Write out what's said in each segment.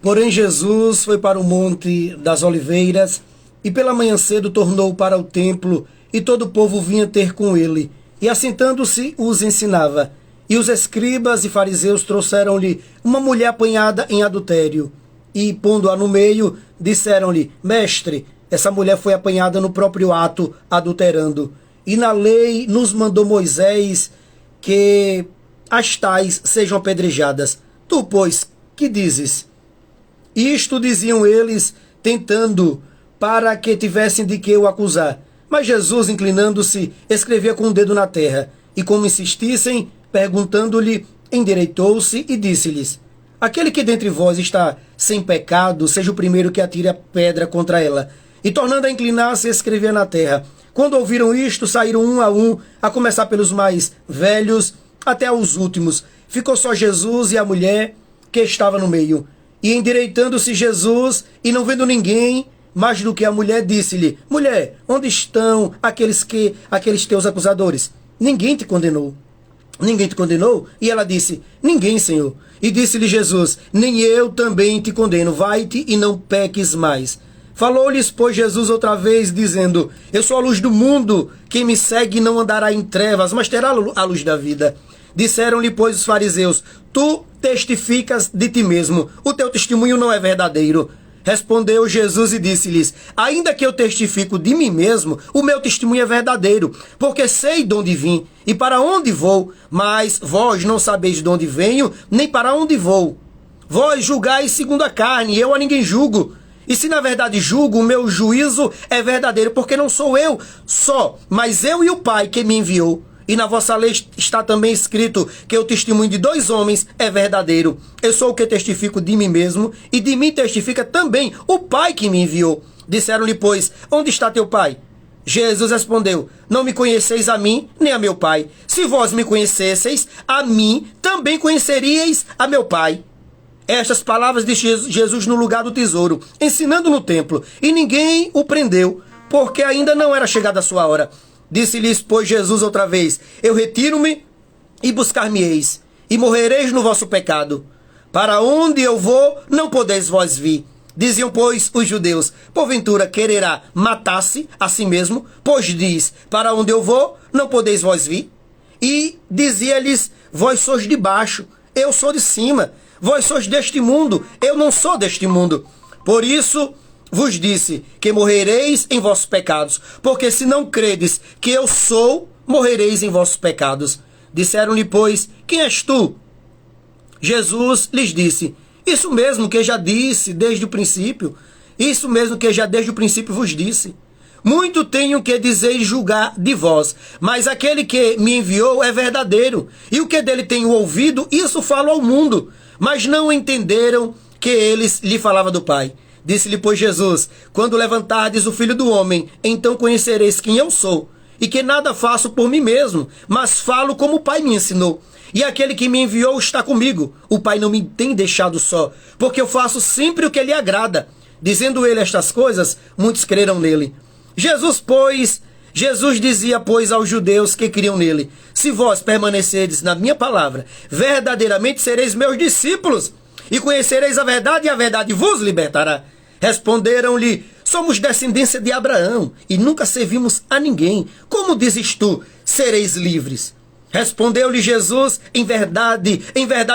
Porém, Jesus foi para o Monte das Oliveiras e pela manhã cedo tornou para o templo e todo o povo vinha ter com ele. E assentando-se os ensinava. E os escribas e fariseus trouxeram-lhe uma mulher apanhada em adultério. E, pondo-a no meio, disseram-lhe: Mestre, essa mulher foi apanhada no próprio ato, adulterando. E na lei nos mandou Moisés que as tais sejam apedrejadas. Tu, pois, que dizes? Isto diziam eles, tentando, para que tivessem de que o acusar. Mas Jesus, inclinando-se, escrevia com o dedo na terra. E como insistissem, perguntando-lhe, endireitou-se e disse-lhes: Aquele que dentre vós está sem pecado, seja o primeiro que atire a pedra contra ela. E tornando a inclinar-se, escrevia na terra. Quando ouviram isto, saíram um, a começar pelos mais velhos, até aos últimos. Ficou só Jesus e a mulher que estava no meio. E endireitando-se Jesus, e não vendo ninguém, mais do que a mulher, disse-lhe: Mulher, onde estão aqueles teus acusadores? Ninguém te condenou. Ninguém te condenou? E ela disse: Ninguém, Senhor. E disse-lhe Jesus: Nem eu também te condeno. Vai-te e não peques mais. Falou-lhes, pois, Jesus outra vez, dizendo: Eu sou a luz do mundo. Quem me segue não andará em trevas, mas terá a luz da vida. Disseram-lhe, pois, os fariseus: Tu testificas de ti mesmo. O teu testemunho não é verdadeiro. Respondeu Jesus e disse-lhes: Ainda que eu testifico de mim mesmo, o meu testemunho é verdadeiro, porque sei de onde vim e para onde vou, mas vós não sabeis de onde venho, nem para onde vou. Vós julgais segundo a carne, eu a ninguém julgo. E se na verdade julgo, o meu juízo é verdadeiro, porque não sou eu só, mas eu e o Pai que me enviou. E na vossa lei está também escrito que o testemunho de dois homens é verdadeiro. Eu sou o que testifico de mim mesmo, e de mim testifica também o Pai que me enviou. Disseram-lhe, pois: Onde está teu Pai? Jesus respondeu: Não me conheceis a mim, nem a meu Pai. Se vós me conhecesseis, a mim também conheceríeis a meu Pai. Estas palavras de Jesus no lugar do tesouro, ensinando no templo, e ninguém o prendeu, porque ainda não era chegada a sua hora. Disse-lhes, pois, Jesus outra vez: Eu retiro-me e buscar-me-eis, e morrereis no vosso pecado. Para onde eu vou, não podeis vós vir. Diziam, pois, os judeus: Porventura quererá matar-se a si mesmo, pois diz: Para onde eu vou, não podeis vós vir. E dizia-lhes: Vós sois de baixo, eu sou de cima. Vós sois deste mundo, eu não sou deste mundo. Por isso vos disse que morrereis em vossos pecados, porque se não credes que eu sou, morrereis em vossos pecados. Disseram-lhe, pois: Quem és tu? Jesus lhes disse: Isso mesmo que já disse desde o princípio, isso mesmo que já desde o princípio vos disse. Muito tenho que dizer e julgar de vós, mas aquele que me enviou é verdadeiro, e o que dele tenho ouvido, isso falo ao mundo. Mas não entenderam que eles lhe falavam do Pai. Disse-lhe, pois, Jesus: Quando levantardes o Filho do Homem, então conhecereis quem eu sou, e que nada faço por mim mesmo, mas falo como o Pai me ensinou. E aquele que me enviou está comigo. O Pai não me tem deixado só, porque eu faço sempre o que lhe agrada. Dizendo ele estas coisas, muitos creram nele. Jesus dizia, pois, aos judeus que criam nele: Se vós permanecerdes na minha palavra, verdadeiramente sereis meus discípulos, e conhecereis a verdade, e a verdade vos libertará. Responderam-lhe: Somos descendência de Abraão, e nunca servimos a ninguém. Como dizes tu: Sereis livres? Respondeu-lhe Jesus: Em verdade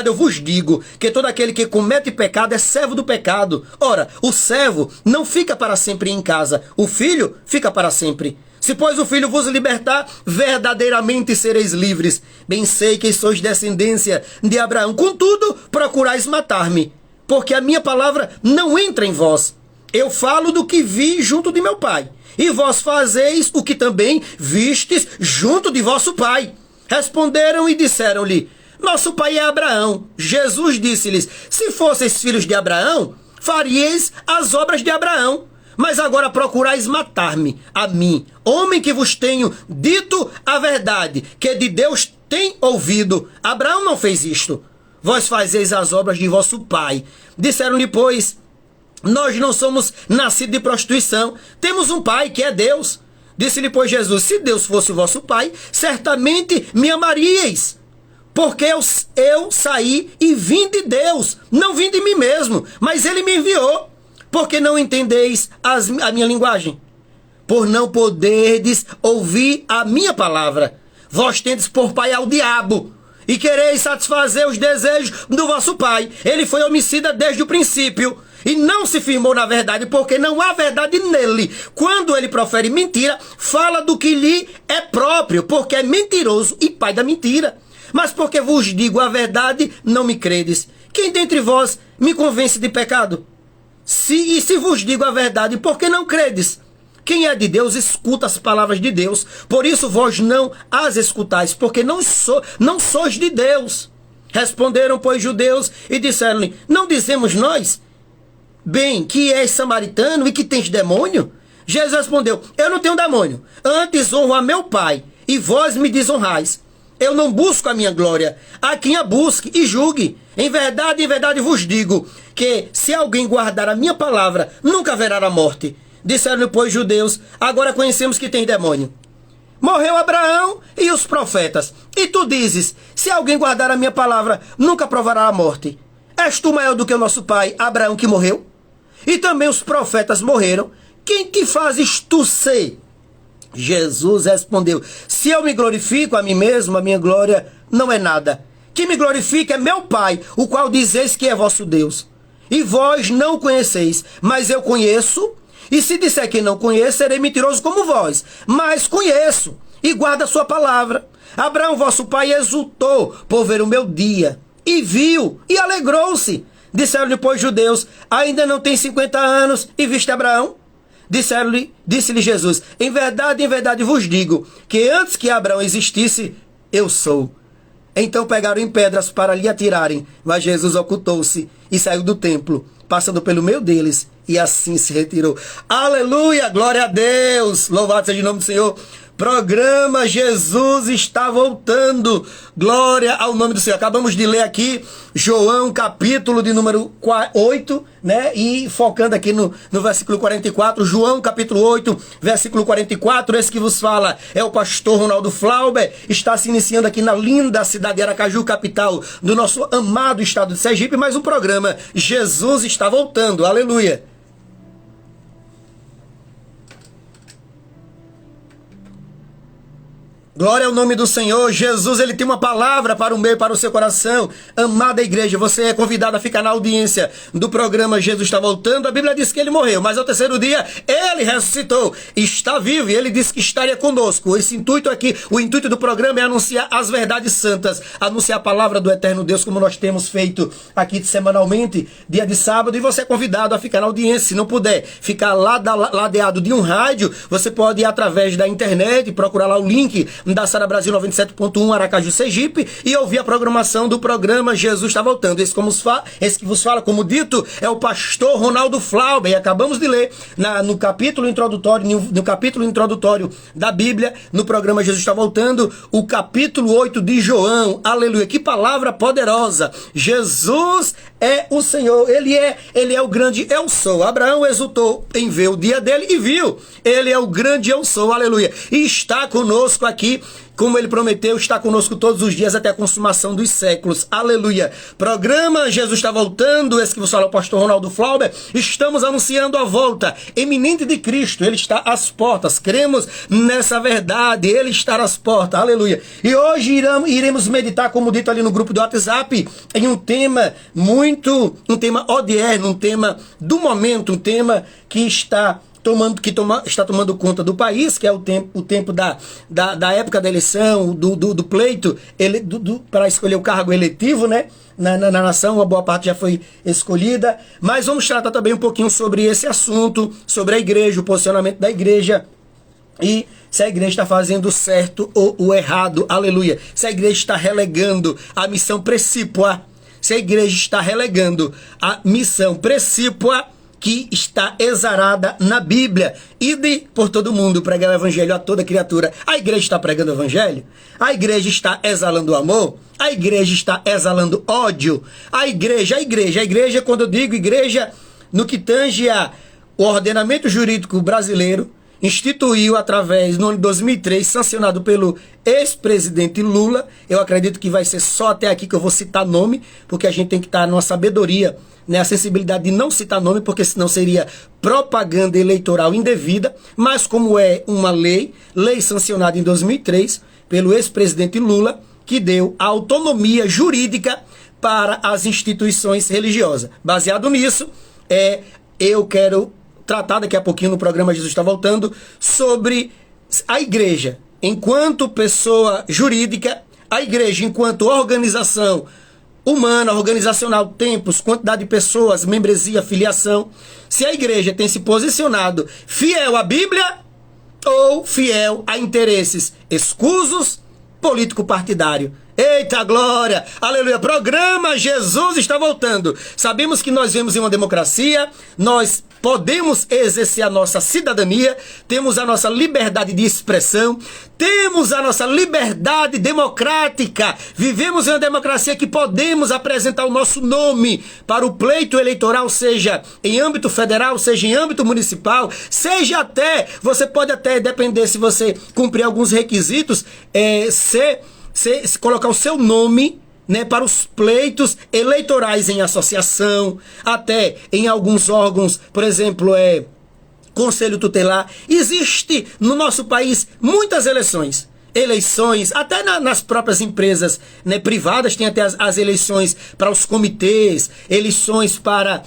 eu vos digo, que todo aquele que comete pecado é servo do pecado. Ora, o servo não fica para sempre em casa, o filho fica para sempre. Se, pois, o Filho vos libertar, verdadeiramente sereis livres. Bem sei que sois descendência de Abraão, contudo, procurais matar-me, porque a minha palavra não entra em vós. Eu falo do que vi junto de meu Pai, e vós fazeis o que também vistes junto de vosso pai. Responderam e disseram-lhe: Nosso pai é Abraão. Jesus disse-lhes: Se fosseis filhos de Abraão, faríeis as obras de Abraão. Mas agora procurais matar-me, a mim, homem que vos tenho dito a verdade, que de Deus tem ouvido. Abraão não fez isto. Vós fazeis as obras de vosso pai. Disseram-lhe, pois: Nós não somos nascidos de prostituição. Temos um pai, que é Deus. Disse-lhe, pois, Jesus: Se Deus fosse o vosso pai, certamente me amaríeis, Porque eu saí e vim de Deus, não vim de mim mesmo, mas ele me enviou. Porque não entendeis a minha linguagem? Por não poderdes ouvir a minha palavra. Vós tendes por pai ao diabo, e quereis satisfazer os desejos do vosso pai. Ele foi homicida desde o princípio, e não se firmou na verdade, porque não há verdade nele. Quando ele profere mentira, fala do que lhe é próprio, porque é mentiroso e pai da mentira. Mas porque vos digo a verdade, não me credes. Quem dentre vós me convence de pecado? Se vos digo a verdade, por que não credes? Quem é de Deus, escuta as palavras de Deus. Por isso vós não as escutais, porque não sois de Deus. Responderam, pois, judeus e disseram-lhe: não dizemos nós, bem, que és samaritano e que tens demônio? Jesus respondeu: eu não tenho demônio, antes honro a meu Pai, e vós me desonrais. Eu não busco a minha glória, há quem a busque e julgue. Em verdade vos digo, que se alguém guardar a minha palavra, nunca verá a morte. Disseram-lhe, pois, judeus: agora conhecemos que tem demônio. Morreu Abraão e os profetas. E tu dizes: se alguém guardar a minha palavra, nunca provará a morte. És tu maior do que o nosso pai Abraão, que morreu? E também os profetas morreram. Quem te fazes tu ser? Jesus respondeu: se eu me glorifico a mim mesmo, a minha glória não é nada. Quem me glorifica é meu Pai, o qual dizeis que é vosso Deus. E vós não o conheceis, mas eu conheço. E se disser que não conheço, serei mentiroso como vós. Mas conheço e guardo a sua palavra. Abraão, vosso pai, exultou por ver o meu dia. E viu e alegrou-se. Disseram-lhe, pois, judeus: ainda não tem 50 anos e viste Abraão? Disse-lhe Jesus: em verdade vos digo, que antes que Abraão existisse, eu sou. Então pegaram em pedras para lhe atirarem, mas Jesus ocultou-se e saiu do templo, passando pelo meio deles, e assim se retirou. Aleluia, glória a Deus, louvado seja o nome do Senhor. Programa Jesus está voltando. Glória ao nome do Senhor. Acabamos de ler aqui João, capítulo de número 8, né? E focando aqui no versículo 44. João, capítulo 8, versículo 44. Esse que vos fala é o pastor Ronaldo Flauber. Está se iniciando aqui na linda cidade de Aracaju, capital do nosso amado estado de Sergipe. Mais um programa Jesus está voltando. Aleluia. Glória ao nome do Senhor. Jesus, ele tem uma palavra para o meu e para o seu coração. Amada igreja, você é convidado a ficar na audiência do programa Jesus está voltando. A Bíblia diz que ele morreu, mas ao terceiro dia ele ressuscitou, está vivo, e ele disse que estaria conosco. Esse intuito aqui, o intuito do programa é anunciar as verdades santas, anunciar a palavra do eterno Deus, como nós temos feito aqui semanalmente, dia de sábado, e você é convidado a ficar na audiência. Se não puder ficar ladeado de um rádio, você pode ir através da internet, procurar lá o link da Sara Brasil 97.1 Aracaju, Sergipe, e ouvir a programação do programa Jesus está voltando. Esse que vos fala, como dito, é o pastor Ronaldo Flauber, e acabamos de ler no capítulo introdutório da Bíblia, no programa Jesus está voltando, o capítulo 8 de João. Aleluia, que palavra poderosa. Jesus é o Senhor, ele é o grande eu sou. Abraão exultou em ver o dia dele e viu. Ele é o grande eu sou, aleluia, e está conosco aqui, como ele prometeu, está conosco todos os dias até a consumação dos séculos. Aleluia. Programa Jesus está voltando. Esse que vos fala o pastor Ronaldo Flauber. Estamos anunciando a volta eminente de Cristo. Ele está às portas. Cremos nessa verdade. Ele está às portas. Aleluia. E hoje iremos meditar, como dito ali no grupo do WhatsApp, em um tema odierno, um tema do momento, um tema que está tomando conta do país, que é o tempo da época da eleição, do pleito para escolher o cargo eletivo, né? Na nação, uma boa parte já foi escolhida, mas vamos tratar também um pouquinho sobre esse assunto, sobre a igreja, o posicionamento da igreja, e se a igreja está fazendo certo ou o errado, aleluia. Se a igreja está relegando a missão precípua, se a igreja está relegando a missão precípua, que está exarada na Bíblia. Ide por todo mundo, pregar o evangelho a toda criatura. A igreja está pregando o evangelho? A igreja está exalando o amor? A igreja está exalando ódio? A igreja, quando eu digo igreja, no que tange o ordenamento jurídico brasileiro, instituiu através, no ano de 2003, sancionado pelo ex-presidente Lula. Eu acredito que vai ser só até aqui que eu vou citar nome, porque a gente tem que estar numa sabedoria, né, a sensibilidade de não citar nome, porque senão seria propaganda eleitoral indevida, mas como é uma lei sancionada em 2003 pelo ex-presidente Lula, que deu a autonomia jurídica para as instituições religiosas. Baseado nisso, eu quero tratar daqui a pouquinho no programa Jesus Está Voltando sobre a igreja enquanto pessoa jurídica, a igreja enquanto organização humana, organizacional, tempos, quantidade de pessoas, membresia, filiação, se a igreja tem se posicionado fiel à Bíblia ou fiel a interesses escusos, político-partidário. Eita glória, aleluia, programa Jesus Está Voltando. Sabemos que nós vivemos em uma democracia, nós podemos exercer a nossa cidadania, temos a nossa liberdade de expressão, temos a nossa liberdade democrática, vivemos em uma democracia que podemos apresentar o nosso nome para o pleito eleitoral, seja em âmbito federal, seja em âmbito municipal, seja até, você pode até, depender se você cumprir alguns requisitos, colocar o seu nome, né, para os pleitos eleitorais em associação, até em alguns órgãos, por exemplo, Conselho Tutelar. Existe no nosso país muitas eleições, até nas próprias empresas, né, privadas, tem até as eleições para os comitês, eleições para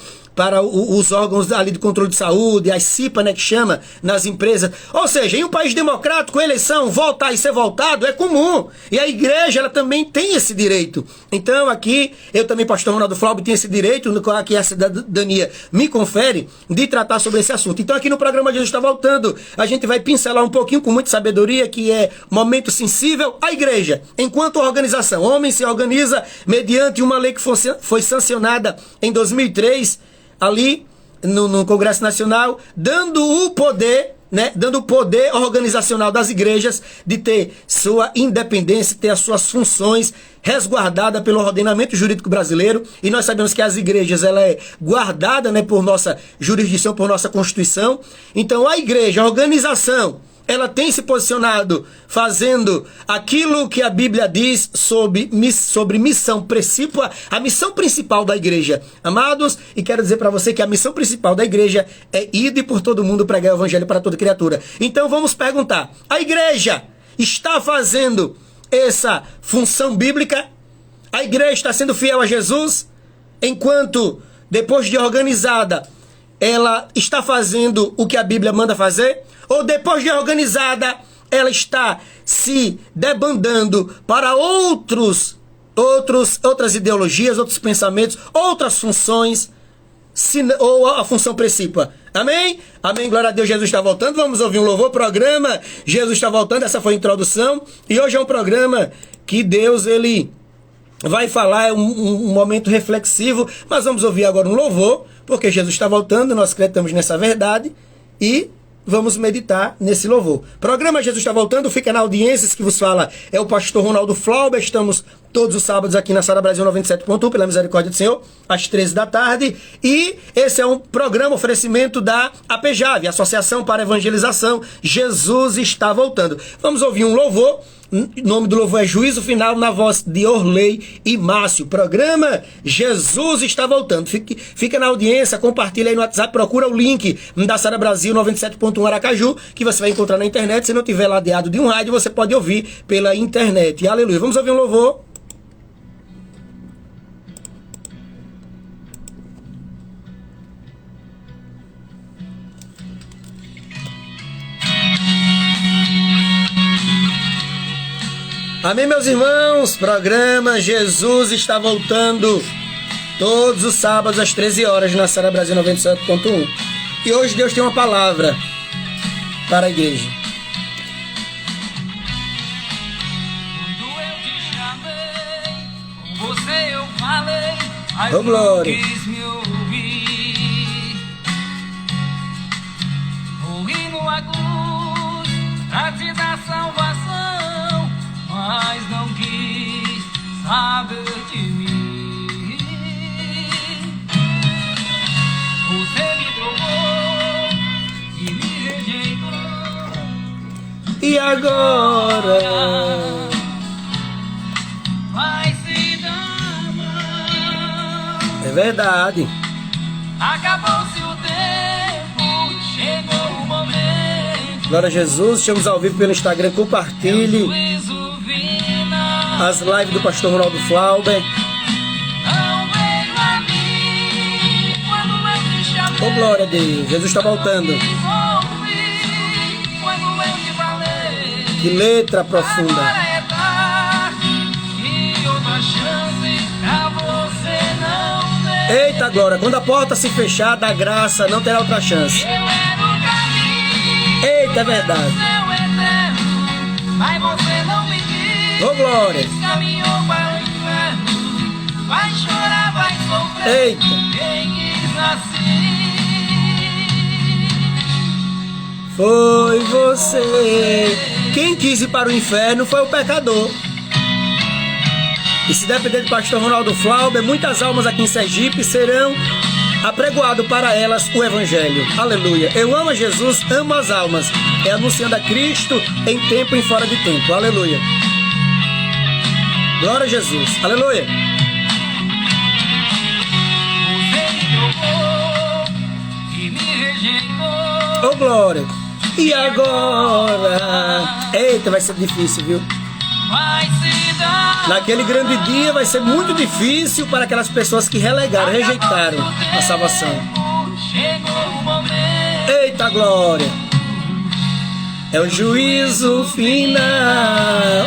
os órgãos ali de controle de saúde, as CIPA, né, que chama, nas empresas. Ou seja, em um país democrático, eleição, votar e ser votado é comum. E a igreja, ela também tem esse direito. Então aqui, eu também, pastor Ronaldo Flaub, tenho esse direito, no qual aqui a cidadania me confere, de tratar sobre esse assunto. Então aqui no programa Jesus Está Voltando, a gente vai pincelar um pouquinho, com muita sabedoria, que é momento sensível, a igreja, enquanto organização. O homem se organiza mediante uma lei que foi sancionada em 2003, ali no Congresso Nacional, dando o poder, né, dando o poder organizacional das igrejas de ter sua independência, ter as suas funções resguardadas pelo ordenamento jurídico brasileiro. E nós sabemos que as igrejas, ela é guardada, né, por nossa jurisdição, por nossa Constituição. Então a igreja, a organização, ela tem se posicionado fazendo aquilo que a Bíblia diz sobre missão principal, a missão principal da igreja. Amados, e quero dizer para você que a missão principal da igreja é ir por todo mundo pregar o evangelho para toda criatura. Então vamos perguntar, a igreja está fazendo essa função bíblica? A igreja está sendo fiel a Jesus? Enquanto, depois de organizada, ela está fazendo o que a Bíblia manda fazer? Ou depois de organizada, ela está se debandando para outras ideologias, outros pensamentos, outras funções, ou a função principal? Amém? Amém, glória a Deus, Jesus está voltando. Vamos ouvir um louvor, programa Jesus está voltando. Essa foi a introdução, e hoje é um programa que Deus, ele vai falar, é um momento reflexivo, mas vamos ouvir agora um louvor, porque Jesus está voltando, nós acreditamos nessa verdade, e vamos meditar nesse louvor. Programa Jesus Está Voltando, fica na audiência. Esse que vos fala é o pastor Ronaldo Flaub. Estamos todos os sábados aqui na Sara Brasil 97.1, pela misericórdia do Senhor, às 13 da tarde. E esse é um programa oferecimento da APEJAV, Associação para Evangelização. Jesus Está Voltando. Vamos ouvir um louvor. O nome do louvor é Juízo Final, na voz de Orley e Márcio. Programa Jesus Está Voltando. Fica na audiência, compartilha aí no WhatsApp, procura o link da Sara Brasil 97.1 Aracaju, que você vai encontrar na internet. Se não tiver ladeado de um rádio, você pode ouvir pela internet. Aleluia. Vamos ouvir um louvor. Amém, meus irmãos? Programa Jesus Está Voltando, todos os sábados às 13 horas na Sara Brasil 97.1. E hoje Deus tem uma palavra para a igreja. Quando eu te chamei, com você eu falei, mas Oh, glória. não quis me ouvir. Morri numa cruz pra te dar salvação, mas não quis saber de mim. Você me provou e me rejeitou. E agora? Vai se dar mal. É verdade. Acabou-se o tempo, chegou o momento. Glória a Jesus, estamos ao vivo pelo Instagram, compartilhe Juízo final. as lives do pastor Ronaldo Flauber. Não veio a mim quando eu te chamei. Oh, glória a Deus, Jesus está voltando. Quis ouvir quando eu te falei. Que letra profunda. Agora é tarde e outra chance pra você não ter. Eita, glória, quando a porta se fechar da graça, não terá outra chance. Eu era o caminho, Eita, é verdade. céu eterno, mas você não me quis. Oh, glória. Caminhou para o inferno, vai chorar, vai sofrer. Eita. Quem quis assim? Foi você. Quem quis ir para o inferno foi o pecador. E se depender do pastor Ronaldo Flauber, muitas almas aqui em Sergipe serão apregoado para elas o Evangelho. Aleluia. Eu amo a Jesus, amo as almas. É anunciando a Cristo em tempo e em fora de tempo. Aleluia. Glória a Jesus. Aleluia. Você me trocou e me rejeitou. Oh, glória. E agora? Eita, vai ser difícil, viu? Vai se dar. Naquele grande dia vai ser muito difícil para aquelas pessoas que relegaram, rejeitaram a salvação. Chegou o momento. Eita, glória! É o juízo final.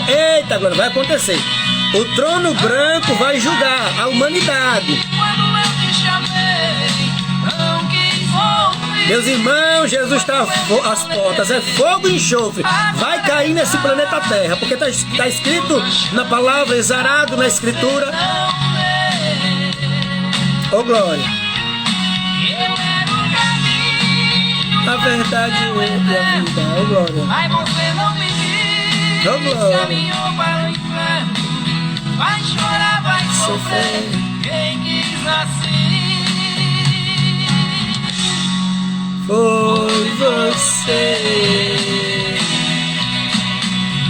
Eita, glória, vai acontecer. O trono branco vai julgar a humanidade. Quando eu te chamei, não quis ouvir. Meus irmãos, Jesus está às portas. É fogo e enxofre. Vai cair nesse planeta Terra, porque está escrito na palavra, exarado na Escritura. Oh, glória! Eu era o caminho, A verdade é a vida. Oh, glória! mas você não me quis. Oh, glória! Caminhou para o inferno, vai chorar, vai sofrer. Quem quis assim? Foi você.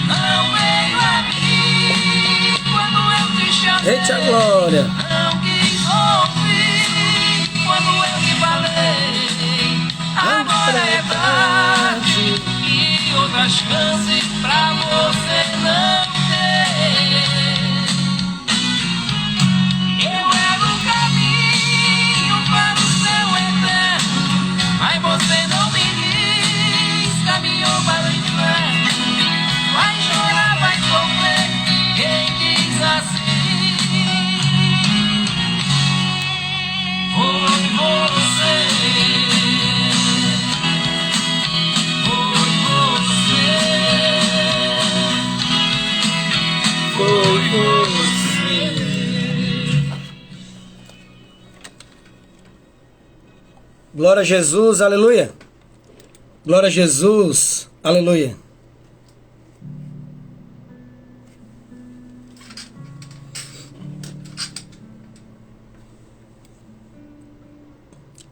Não veio a mim quando eu te chamei. Eita, glória! Não quis ouvir quando eu te falei. Agora é tarde e outra chance pra você não ter. Eu era o caminho para o céu eterno, mas você não me quis. Caminhou para o inferno, vai chorar, vai sofrer. Quem quis assim? Foi você. Foi você. Glória a Jesus, aleluia. Glória a Jesus, aleluia.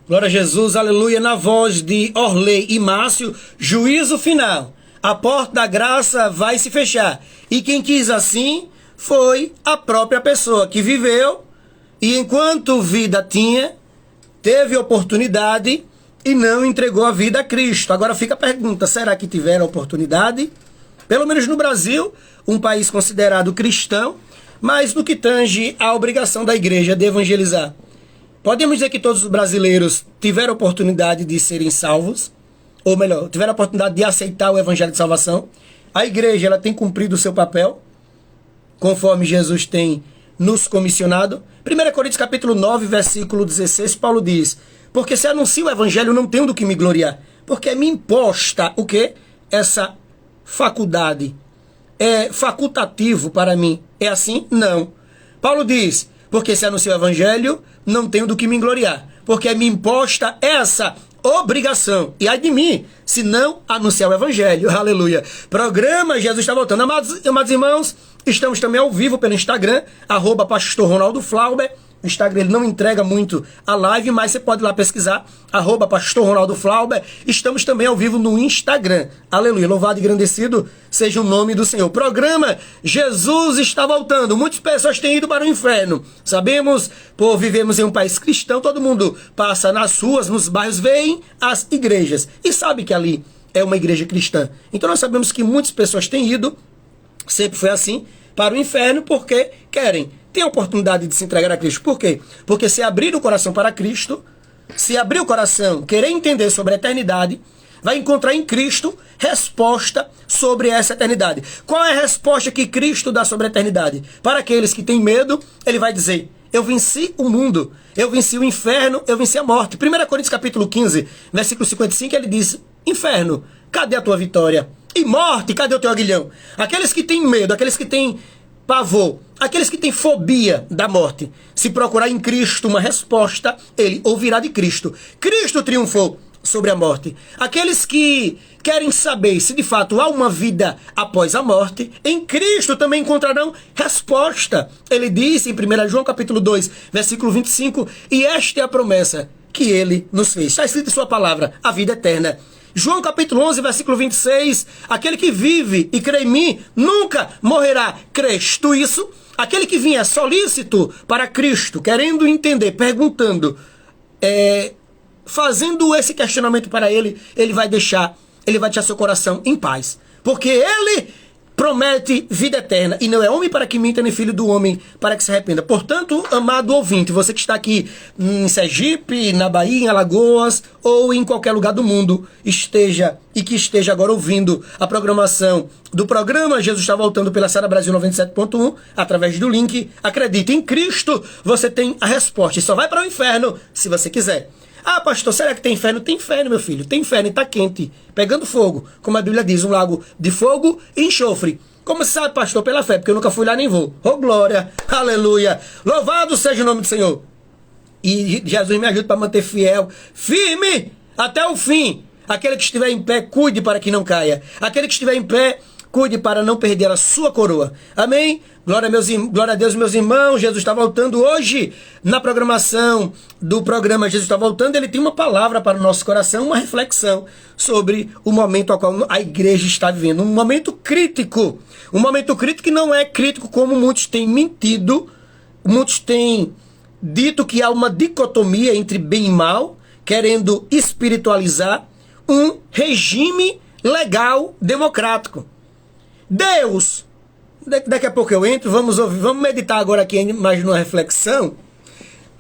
Glória a Jesus, aleluia. Na voz de Orley e Márcio, juízo final. A porta da graça vai se fechar. E quem quis assim foi a própria pessoa que viveu e enquanto vida tinha, teve oportunidade e não entregou a vida a Cristo. Agora fica a pergunta, será que tiveram oportunidade? Pelo menos no Brasil, um país considerado cristão, mas no que tange à obrigação da igreja de evangelizar. Podemos dizer que todos os brasileiros tiveram oportunidade de serem salvos, ou melhor, tiveram a oportunidade de aceitar o evangelho de salvação. A igreja ela tem cumprido o seu papel, conforme Jesus tem nos comissionado. 1 Coríntios capítulo 9, versículo 16, Paulo diz: porque se anuncio o evangelho, não tenho do que me gloriar, porque me imposta o quê? Essa faculdade. É facultativo para mim. É assim? Não. Paulo diz: porque se anuncio o evangelho, não tenho do que me gloriar, porque me imposta essa obrigação. E ai de mim, se não anunciar o evangelho. Aleluia. Programa Jesus está voltando. Amados irmãos, estamos também ao vivo pelo Instagram, @pastor Ronaldo Flauber. O Instagram ele não entrega muito a live, mas você pode ir lá pesquisar, @Pastor Ronaldo Flauber. Estamos também ao vivo no Instagram. Aleluia, louvado e engrandecido seja o nome do Senhor. Programa Jesus está voltando. Muitas pessoas têm ido para o inferno. Sabemos, por vivemos em um país cristão, todo mundo passa nas ruas, nos bairros, vem as igrejas e sabe que ali é uma igreja cristã. Então nós sabemos que muitas pessoas têm ido, sempre foi assim, para o inferno porque querem, tem a oportunidade de se entregar a Cristo. Por quê? Porque se abrir o coração para Cristo, se abrir o coração, querer entender sobre a eternidade, vai encontrar em Cristo resposta sobre essa eternidade. Qual é a resposta que Cristo dá sobre a eternidade? Para aqueles que têm medo, ele vai dizer: eu venci o mundo, eu venci o inferno, eu venci a morte. 1 Coríntios capítulo 15, versículo 55, ele diz: inferno, cadê a tua vitória? E morte, cadê o teu aguilhão? Aqueles que têm medo, aqueles que têm pavor, aqueles que têm fobia da morte, se procurar em Cristo uma resposta, ele ouvirá de Cristo. Cristo triunfou sobre a morte. Aqueles que querem saber se de fato há uma vida após a morte, em Cristo também encontrarão resposta. Ele disse em 1 João capítulo 2, versículo 25, e esta é a promessa que ele nos fez. Está escrito em sua palavra, a vida eterna. João capítulo 11, versículo 26, aquele que vive e crê em mim, nunca morrerá. Crês tu isso? Aquele que vinha solícito para Cristo, querendo entender, perguntando, fazendo esse questionamento para ele, ele vai deixar seu coração em paz. Porque ele promete vida eterna, e não é homem para que minta, nem filho do homem para que se arrependa. Portanto, amado ouvinte, você que está aqui em Sergipe, na Bahia, em Alagoas, ou em qualquer lugar do mundo, esteja agora ouvindo a programação do programa Jesus está voltando pela Sara Brasil 97.1, através do link, acredite, em Cristo você tem a resposta, e só vai para o inferno se você quiser. Ah, pastor, será que tem inferno? Tem inferno, meu filho. Tem inferno e está quente, pegando fogo. Como a Bíblia diz, um lago de fogo e enxofre. Como você sabe, pastor? Pela fé, porque eu nunca fui lá nem vou. Oh, glória, aleluia. Louvado seja o nome do Senhor. E Jesus me ajude para manter fiel, firme até o fim. Aquele que estiver em pé, cuide para que não caia. Aquele que estiver em pé, cuide para não perder a sua coroa. Amém? Glória a Deus, meus irmãos. Jesus está voltando hoje. Na programação do programa Jesus está voltando, ele tem uma palavra para o nosso coração, uma reflexão sobre o momento ao qual a igreja está vivendo. Um momento crítico. Um momento crítico que não é crítico como muitos têm mentido. Muitos têm dito que há uma dicotomia entre bem e mal, querendo espiritualizar um regime legal democrático. Deus, daqui a pouco eu entro, vamos meditar agora aqui mais numa reflexão.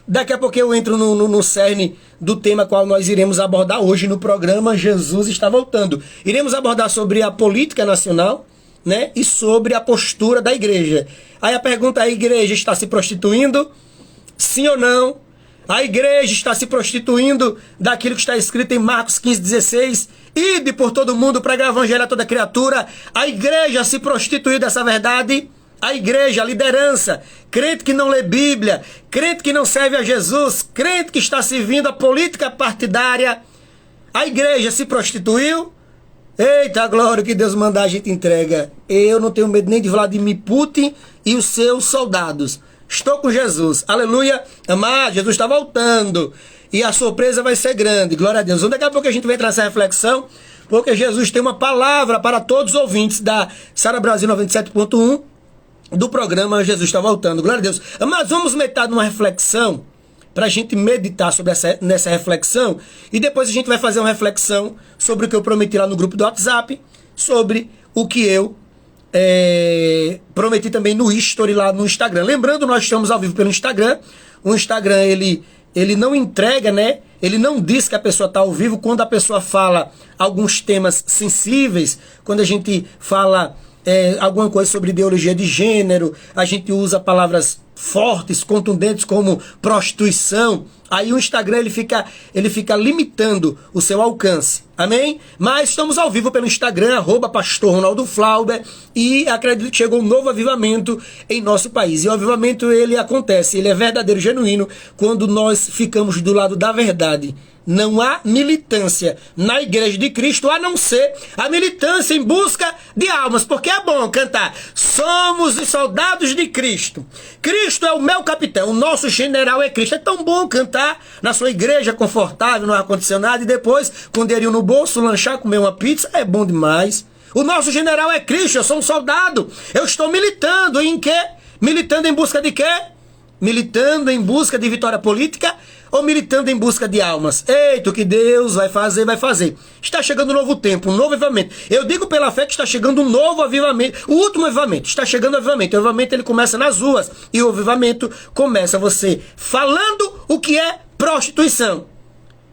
Daqui a pouco eu entro no cerne do tema qual nós iremos abordar hoje no programa Jesus está voltando. Iremos abordar sobre a política nacional, né, e sobre a postura da igreja. Aí a pergunta é: a igreja está se prostituindo? Sim ou não? A igreja está se prostituindo daquilo que está escrito em Marcos 15:16. Ide por todo mundo, pregar o evangelho a toda criatura. A igreja se prostituiu dessa verdade. A igreja, a liderança, crente que não lê Bíblia, crente que não serve a Jesus, crente que está servindo a política partidária. A igreja se prostituiu. Eita glória, o que Deus mandar a gente entrega. Eu não tenho medo nem de Vladimir Putin e os seus soldados. Estou com Jesus, aleluia. Amado, Jesus está voltando e a surpresa vai ser grande, glória a Deus. Então, daqui a pouco a gente vai entrar nessa reflexão, porque Jesus tem uma palavra para todos os ouvintes da Sara Brasil 97.1 do programa Jesus está voltando, glória a Deus. Mas vamos meditar numa reflexão, para a gente meditar sobre nessa reflexão, e depois a gente vai fazer uma reflexão sobre o que eu prometi lá no grupo do WhatsApp, sobre o que eu prometi também no history lá no Instagram. Lembrando, nós estamos ao vivo pelo Instagram. O Instagram, ele não entrega, né? Ele não diz que a pessoa está ao vivo quando a pessoa fala alguns temas sensíveis, quando a gente fala alguma coisa sobre ideologia de gênero, a gente usa palavras fortes, contundentes como prostituição. Aí o Instagram ele fica limitando o seu alcance. Amém? Mas estamos ao vivo pelo Instagram, @Pastor Ronaldo Flauber, e acredito que chegou um novo avivamento em nosso país. E o avivamento ele acontece, ele é verdadeiro, genuíno, quando nós ficamos do lado da verdade. Não há militância na igreja de Cristo, a não ser a militância em busca de almas, porque é bom cantar: somos os soldados de Cristo. Cristo Cristo é o meu capitão, o nosso general é Cristo. É tão bom cantar na sua igreja confortável, no ar-condicionado, e depois, com o dinheirinho no bolso, lanchar, comer uma pizza, é bom demais. O nosso general é Cristo, eu sou um soldado. Eu estou militando em quê? Militando em busca de quê? Militando em busca de vitória política ou militando em busca de almas? Eita, o que Deus vai fazer, vai fazer. Está chegando um novo tempo, um novo avivamento. Eu digo pela fé que está chegando um novo avivamento. O último avivamento, está chegando o avivamento. O avivamento ele começa nas ruas. E o avivamento começa você falando o que é prostituição.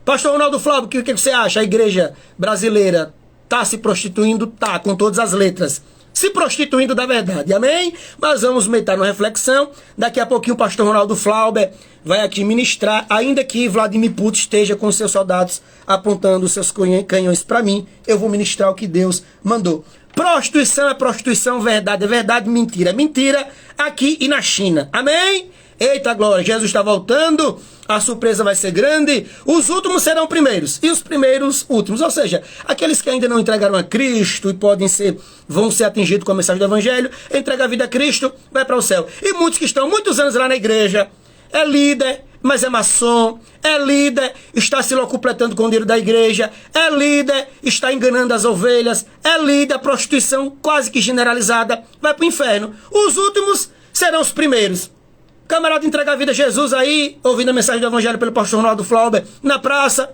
Pastor Ronaldo Flávio, o que você acha? A igreja brasileira está se prostituindo? Tá, com todas as letras. Se prostituindo da verdade, amém? Mas vamos meter uma reflexão. Daqui a pouquinho o pastor Ronaldo Flauber vai aqui ministrar, ainda que Vladimir Putin esteja com seus soldados apontando seus canhões para mim, eu vou ministrar o que Deus mandou. Prostituição é prostituição, verdade é verdade, mentira é mentira, aqui e na China, amém? Eita glória, Jesus está voltando, a surpresa vai ser grande, os últimos serão primeiros, e os primeiros últimos, ou seja, aqueles que ainda não entregaram a Cristo e vão ser atingidos com a mensagem do Evangelho, entrega a vida a Cristo, vai para o céu. E muitos que estão muitos anos lá na igreja, é líder, mas é maçom, é líder, está se locupletando com o dinheiro da igreja, é líder, está enganando as ovelhas, é líder, prostituição quase que generalizada, vai para o inferno. Os últimos serão os primeiros. Camarada entrega a vida a Jesus aí, ouvindo a mensagem do Evangelho pelo pastor Ronaldo Flauber, na praça,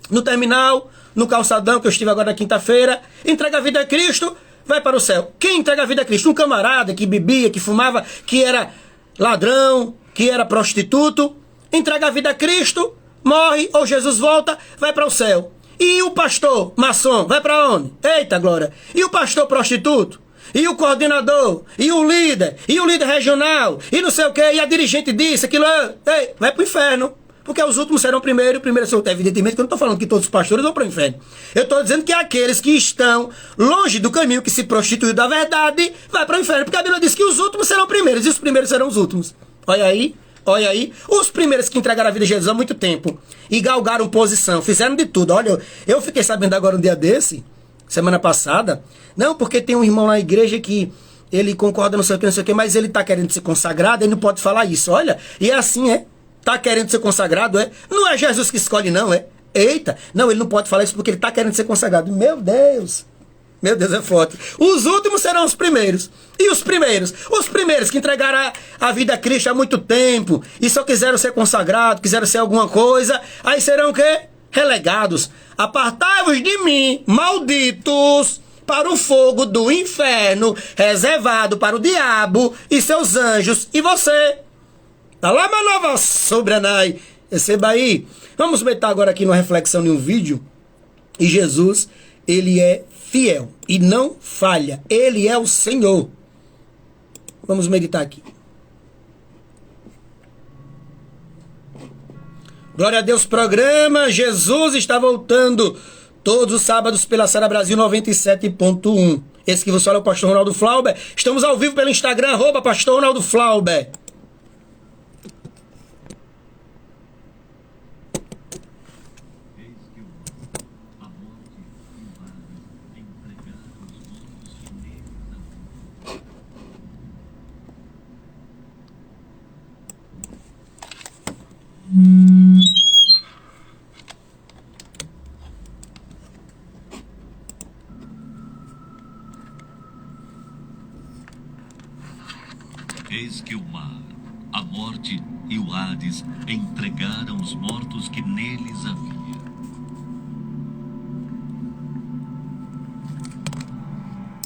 no terminal, no calçadão, que eu estive agora na quinta-feira, entrega a vida a Cristo, vai para o céu. Quem entrega a vida a Cristo? Um camarada que bebia, que fumava, que era ladrão, que era prostituto, entrega a vida a Cristo, morre, ou Jesus volta, vai para o céu. E o pastor maçom, vai para onde? Eita glória! E o pastor prostituto? E o coordenador, e o líder regional, e não sei o que, e a dirigente disso, aquilo, ei, vai pro inferno. Porque os últimos serão primeiro são, evidentemente que eu não estou falando que todos os pastores vão para o inferno. Eu estou dizendo que aqueles que estão longe do caminho, que se prostituiu da verdade, vai para o inferno. Porque a Bíblia diz que os últimos serão primeiros, e os primeiros serão os últimos. Olha aí, os primeiros que entregaram a vida a Jesus há muito tempo, e galgaram posição, fizeram de tudo. Olha, eu fiquei sabendo agora um dia desse, semana passada, não, porque tem um irmão na igreja que ele concorda não sei o que, mas ele está querendo ser consagrado, ele não pode falar isso, olha, e é assim, tá querendo ser consagrado, não é Jesus que escolhe não, eita, não, ele não pode falar isso porque ele está querendo ser consagrado, meu Deus é forte. Os últimos serão os primeiros. E os primeiros que entregaram a vida a Cristo há muito tempo e só quiseram ser consagrados, quiseram ser alguma coisa, aí serão o quê? Relegados. Apartai-vos de mim, malditos, para o fogo do inferno, reservado para o diabo e seus anjos. E você? Tá lá uma nova sobranai. Receba aí. Vamos meter agora aqui numa reflexão em um vídeo. E Jesus, ele é fiel e não falha. Ele é o Senhor. Vamos meditar aqui. Glória a Deus, programa Jesus está voltando todos os sábados pela Sara Brasil 97.1. Esse que vos fala é o pastor Ronaldo Flauber. Estamos ao vivo pelo Instagram, @pastor Ronaldo Flauber. Eis que o mar, a morte e o Hades entregaram os mortos que neles havia.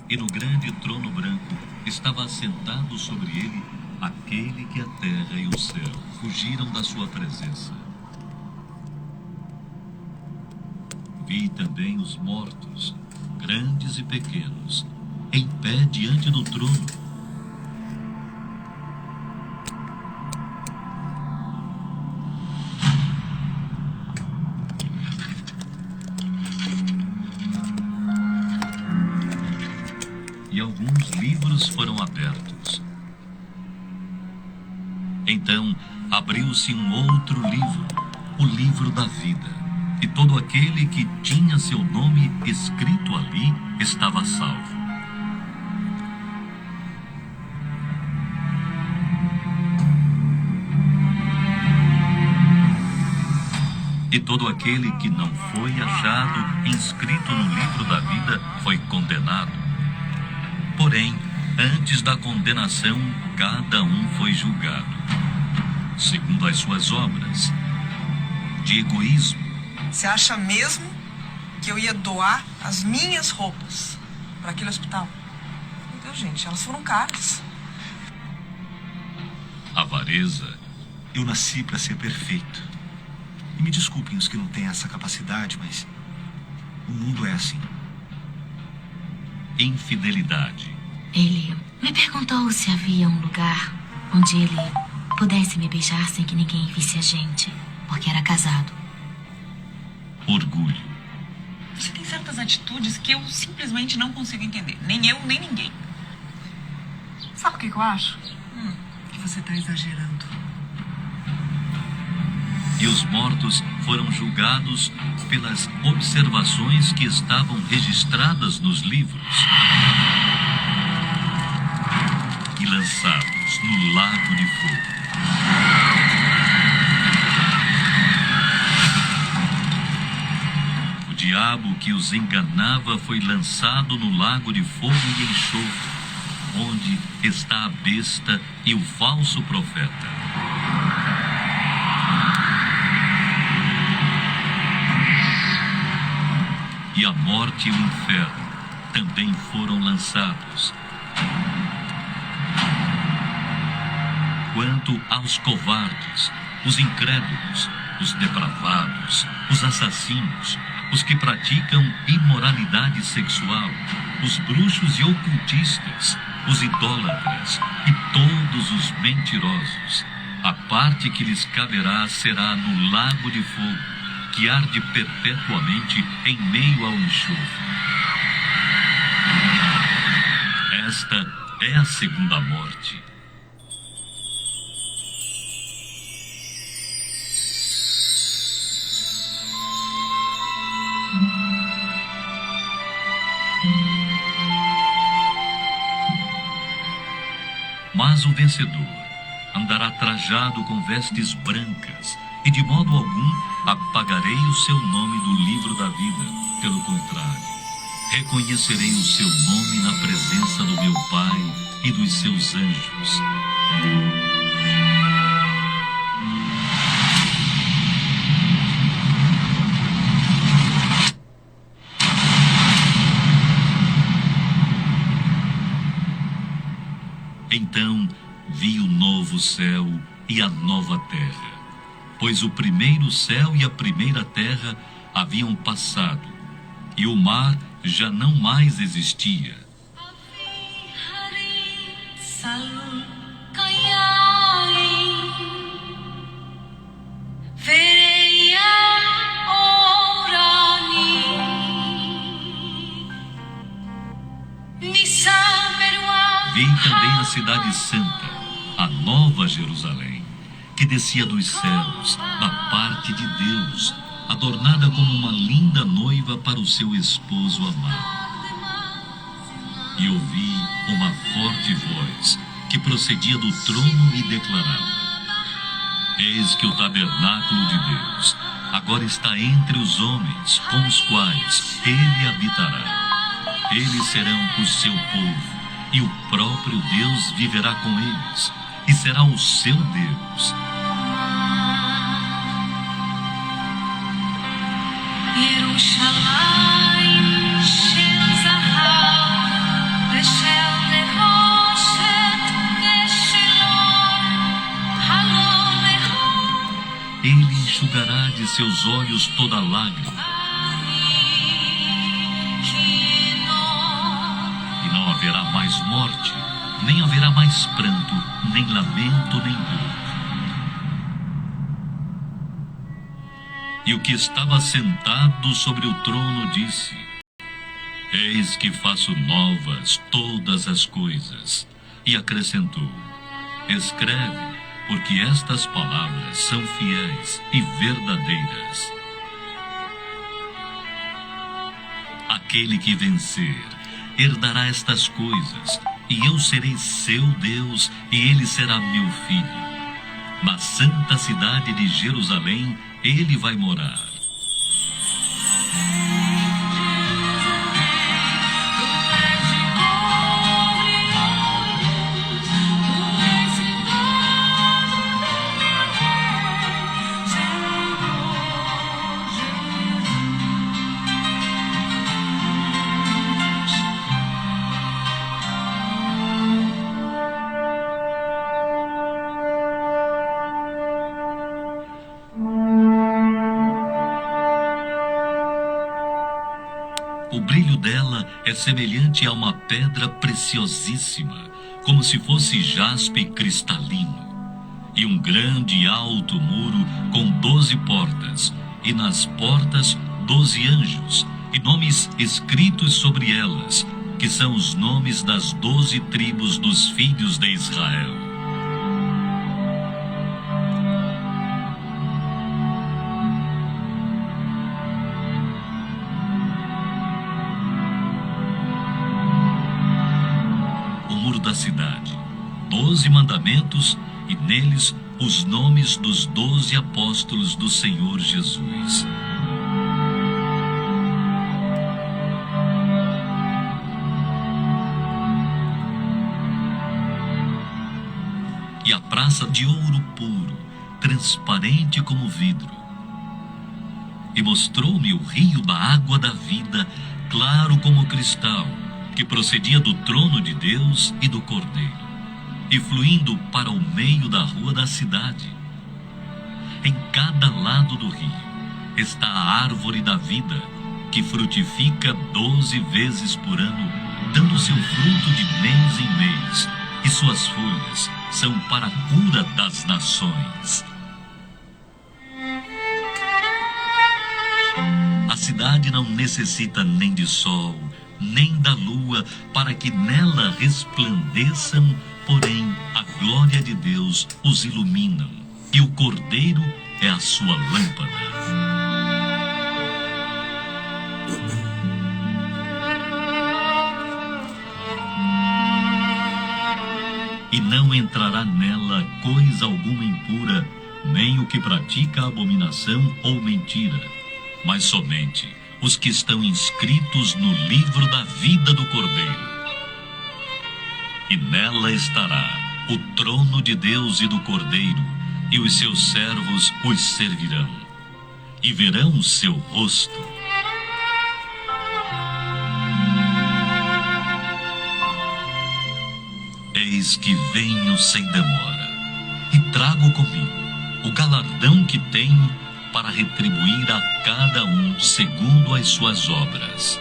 E no grande trono branco estava assentado sobre ele aquele que a terra e o céu fugiram da sua presença. Vi também os mortos, grandes e pequenos, em pé diante do trono. E alguns livros foram abertos. Então abriu-se um outro livro, o livro da vida, e todo aquele que tinha seu nome escrito ali estava salvo. E todo aquele que não foi achado inscrito no livro da vida foi condenado. Porém, antes da condenação, cada um foi julgado segundo as suas obras. De egoísmo. Você acha mesmo que eu ia doar as minhas roupas para aquele hospital? Meu Deus, gente, elas foram caras. Avareza. Eu nasci para ser perfeito. E me desculpem os que não têm essa capacidade, mas o mundo é assim. Infidelidade. Ele me perguntou se havia um lugar onde ele pudesse me beijar sem que ninguém visse a gente, porque era casado. Orgulho. Você tem certas atitudes que eu simplesmente não consigo entender. Nem eu, nem ninguém. Sabe o que eu acho? Que você tá exagerando. E os mortos foram julgados pelas observações que estavam registradas nos livros e lançados no lago de fogo. O diabo que os enganava foi lançado no lago de fogo e enxofre, onde está a besta e o falso profeta. E a morte e o inferno também foram lançados. Quanto aos covardes, os incrédulos, os depravados, os assassinos, os que praticam imoralidade sexual, os bruxos e ocultistas, os idólatras e todos os mentirosos, a parte que lhes caberá será no lago de fogo, que arde perpetuamente em meio ao enxofre. Esta é a segunda morte. Mas o vencedor andará trajado com vestes brancas, e de modo algum apagarei o seu nome do livro da vida. Pelo contrário, reconhecerei o seu nome na presença do meu Pai e dos seus anjos. Então vi o novo céu e a nova terra, pois o primeiro céu e a primeira terra haviam passado, e o mar já não mais existia. Vi também a cidade santa, a nova Jerusalém, que descia dos céus, da parte de Deus, adornada como uma linda noiva para o seu esposo amado. E ouvi uma forte voz que procedia do trono e declarava: Eis que o tabernáculo de Deus agora está entre os homens, com os quais ele habitará. Eles serão o seu povo, e o próprio Deus viverá com eles, e será o seu Deus. Ele enxugará de seus olhos toda lágrima. E não haverá mais morte, nem haverá mais pranto, nem lamento, nem dor. E o que estava sentado sobre o trono disse: Eis que faço novas todas as coisas. E acrescentou: Escreve, porque estas palavras são fiéis e verdadeiras. Aquele que vencer herdará estas coisas, e eu serei seu Deus, e ele será meu filho. Na santa cidade de Jerusalém, ele vai morar. O brilho dela é semelhante a uma pedra preciosíssima, como se fosse jaspe cristalino. E um grande e alto muro com 12 portas, e nas portas 12 anjos, e nomes escritos sobre elas, que são os nomes das 12 tribos dos filhos de Israel. Da cidade, 12 mandamentos e neles os nomes dos 12 apóstolos do Senhor Jesus. E a praça de ouro puro, transparente como vidro. E mostrou-me o rio da água da vida, claro como cristal, que procedia do trono de Deus e do Cordeiro, e fluindo para o meio da rua da cidade. Em cada lado do rio está a árvore da vida, que frutifica 12 vezes por ano, dando seu fruto de mês em mês, e suas folhas são para a cura das nações. A cidade não necessita nem de sol, nem da lua, para que nela resplandeçam, porém a glória de Deus os ilumina, e o Cordeiro é a sua lâmpada. E não entrará nela coisa alguma impura, nem o que pratica a abominação ou mentira, mas somente os que estão inscritos no livro da vida do Cordeiro. E nela estará o trono de Deus e do Cordeiro, e os seus servos os servirão, e verão o seu rosto. Eis que venho sem demora, e trago comigo o galardão que tenho para retribuir a cada um segundo as suas obras.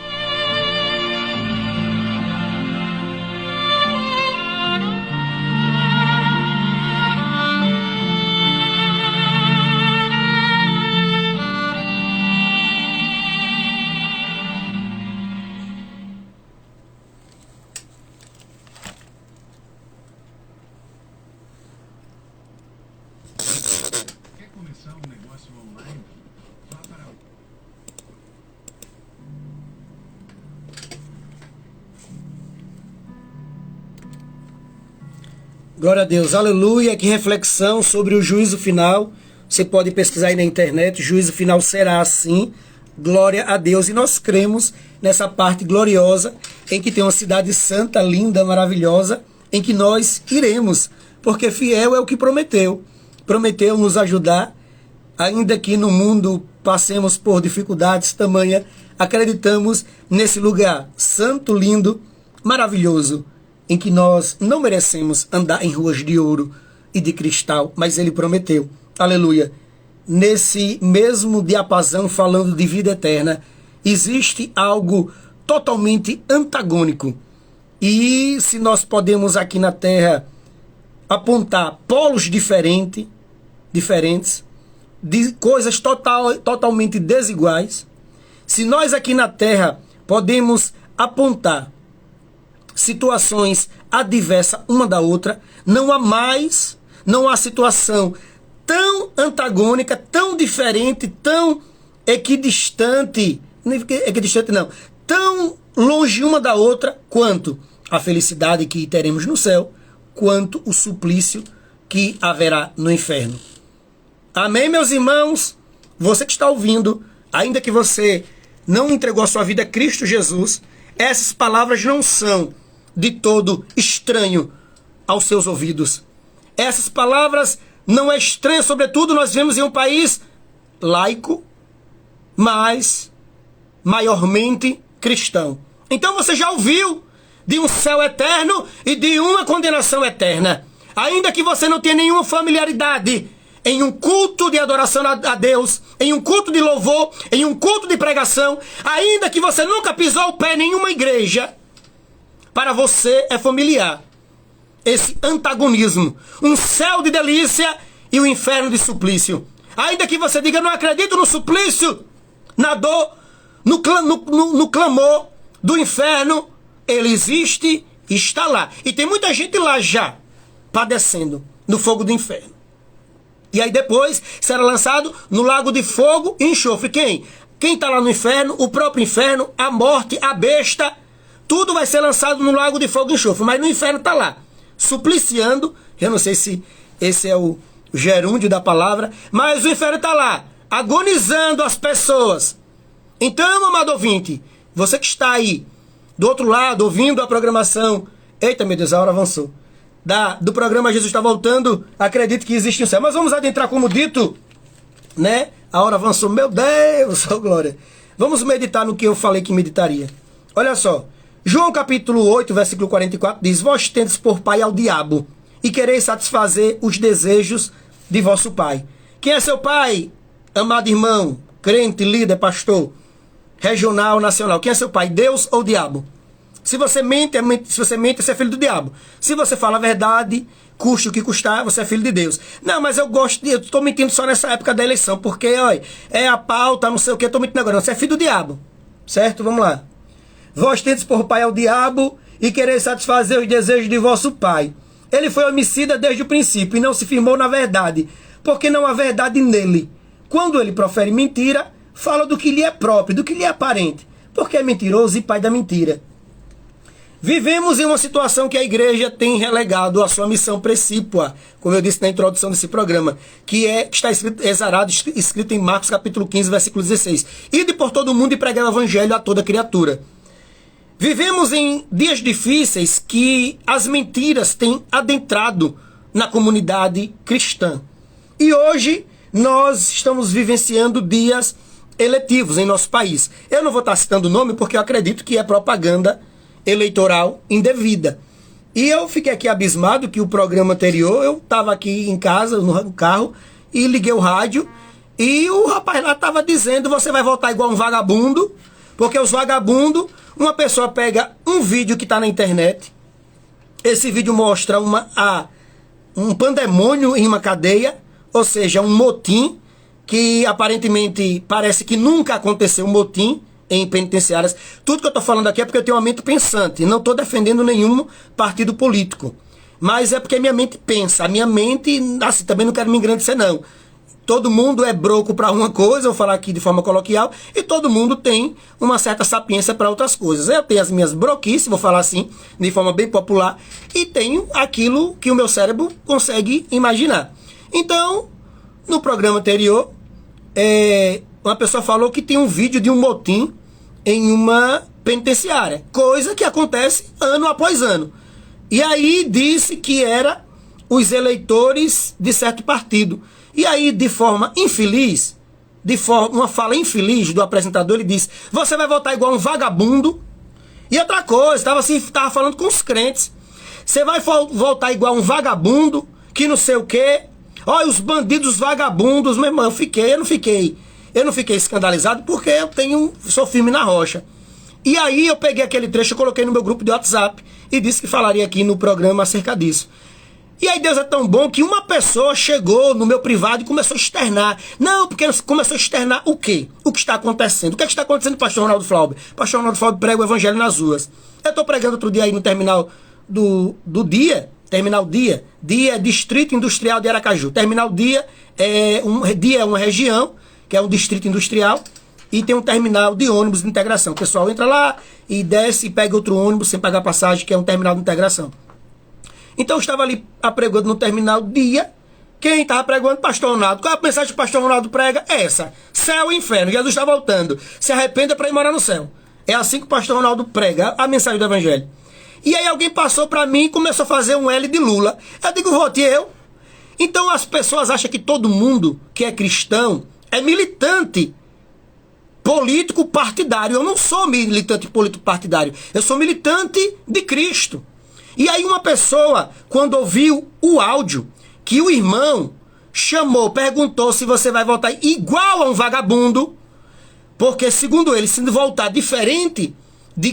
Glória a Deus, aleluia, que reflexão sobre o juízo final. Você pode pesquisar aí na internet, o juízo final será assim, glória a Deus. E nós cremos nessa parte gloriosa, em que tem uma cidade santa, linda, maravilhosa, em que nós iremos, porque fiel é o que prometeu. Prometeu nos ajudar, ainda que no mundo passemos por dificuldades tamanha, acreditamos nesse lugar santo, lindo, maravilhoso, em que nós não merecemos andar em ruas de ouro e de cristal, mas ele prometeu, aleluia. Nesse mesmo diapasão, falando de vida eterna, existe algo totalmente antagônico. E se nós podemos aqui na Terra apontar polos diferentes, de coisas totalmente desiguais, se nós aqui na Terra podemos apontar situações adversas uma da outra, não há situação tão antagônica, tão diferente, tão tão longe uma da outra, quanto a felicidade que teremos no céu, quanto o suplício que haverá no inferno. Amém, meus irmãos? Você que está ouvindo, ainda que você não entregou a sua vida a Cristo Jesus, essas palavras não são de todo estranho aos seus ouvidos. Essas palavras não é estranho, sobretudo nós vivemos em um país laico, mas maiormente cristão. Então você já ouviu de um céu eterno e de uma condenação eterna. Ainda que você não tenha nenhuma familiaridade em um culto de adoração a Deus, em um culto de louvor, em um culto de pregação, ainda que você nunca pisou o pé em nenhuma igreja, para você é familiar esse antagonismo, um céu de delícia e um inferno de suplício. Ainda que você diga, não acredito no suplício, na dor, no clamor do inferno, ele existe e está lá. E tem muita gente lá já, padecendo no fogo do inferno. E aí depois será lançado no lago de fogo e enxofre. Quem? Quem está lá no inferno, o próprio inferno, a morte, a besta, tudo vai ser lançado no lago de fogo e enxofre. Mas no inferno está lá, supliciando, eu não sei se esse é o gerúndio da palavra, mas o inferno está lá, agonizando as pessoas. Então, amado ouvinte, você que está aí, do outro lado, ouvindo a programação, eita meu Deus, a hora avançou, do programa Jesus está voltando, acredito que existe um céu. Mas vamos adentrar, como dito, né? A hora avançou, meu Deus, oh glória. Vamos meditar no que eu falei que meditaria. Olha só, João capítulo 8, versículo 44, diz, vós tendes por pai ao diabo, e quereis satisfazer os desejos de vosso pai. Quem é seu pai, amado irmão, crente, líder, pastor, regional, nacional? Quem é seu pai, Deus ou diabo? Se você mente, você é filho do diabo. Se você fala a verdade, custe o que custar, você é filho de Deus. Não, mas eu estou mentindo só nessa época da eleição, porque, olha, é a pauta, não sei o que, eu estou mentindo agora. Não, você é filho do diabo. Certo? Vamos lá. Vós tendes por pai ao diabo e quereis satisfazer os desejos de vosso pai. Ele foi homicida desde o princípio e não se firmou na verdade, porque não há verdade nele. Quando ele profere mentira, fala do que lhe é próprio, do que lhe é aparente, porque é mentiroso e pai da mentira. Vivemos em uma situação que a igreja tem relegado a sua missão precípua, como eu disse na introdução desse programa, que está escrito em Marcos capítulo 15, versículo 16. Ide por todo mundo e pregai o evangelho a toda criatura. Vivemos em dias difíceis que as mentiras têm adentrado na comunidade cristã. E hoje nós estamos vivenciando dias eletivos em nosso país. Eu não vou estar citando o nome porque eu acredito que é propaganda eleitoral indevida. E eu fiquei aqui abismado que o programa anterior, eu estava aqui em casa, no carro, e liguei o rádio, e o rapaz lá estava dizendo, você vai votar igual um vagabundo, porque os vagabundos, uma pessoa pega um vídeo que está na internet, esse vídeo mostra um pandemônio em uma cadeia, ou seja, um motim, que aparentemente parece que nunca aconteceu um motim em penitenciárias. Tudo que eu estou falando aqui é porque eu tenho uma mente pensante. Não estou defendendo nenhum partido político. Mas é porque a minha mente pensa. A minha mente, assim, também não quero me engrandecer, não. Todo mundo é broco para uma coisa, eu vou falar aqui de forma coloquial, e todo mundo tem uma certa sapiência para outras coisas. Eu tenho as minhas broquices, vou falar assim, de forma bem popular, e tenho aquilo que o meu cérebro consegue imaginar. Então, no programa anterior, uma pessoa falou que tem um vídeo de um motim em uma penitenciária, coisa que acontece ano após ano. E aí disse que era os eleitores de certo partido. E aí, de forma infeliz, uma fala infeliz do apresentador, ele disse, você vai votar igual um vagabundo. E outra coisa, estava falando com os crentes, você vai votar igual um vagabundo, que não sei o quê. Olha, os bandidos vagabundos, meu irmão, eu não fiquei escandalizado porque sou firme na rocha. E aí eu peguei aquele trecho, eu coloquei no meu grupo de WhatsApp e disse que falaria aqui no programa acerca disso. E aí Deus é tão bom que uma pessoa chegou no meu privado e começou a externar. Não, porque começou a externar o quê? O que está acontecendo. O que está acontecendo, pastor Ronaldo Flauber? Pastor Ronaldo Flauber prega o evangelho nas ruas. Eu estou pregando outro dia aí no terminal do dia, terminal dia Distrito Industrial de Aracaju. Terminal dia é uma região, que é um distrito industrial, e tem um terminal de ônibus de integração. O pessoal entra lá e desce e pega outro ônibus sem pagar passagem, que é um terminal de integração. Então eu estava ali apregoando no terminal dia. Quem estava pregando? Pastor Ronaldo. Qual é a mensagem que o Pastor Ronaldo prega? É essa: céu e inferno. Jesus está voltando. Se arrependa para ir morar no céu. É assim que o Pastor Ronaldo prega a mensagem do Evangelho. E aí alguém passou para mim e começou a fazer um L de Lula. Eu digo, vote eu. Então as pessoas acham que todo mundo que é cristão é militante político partidário. Eu não sou militante político partidário. Eu sou militante de Cristo. E aí uma pessoa, quando ouviu o áudio que o irmão chamou, perguntou se você vai votar igual a um vagabundo, porque segundo ele, se votar diferente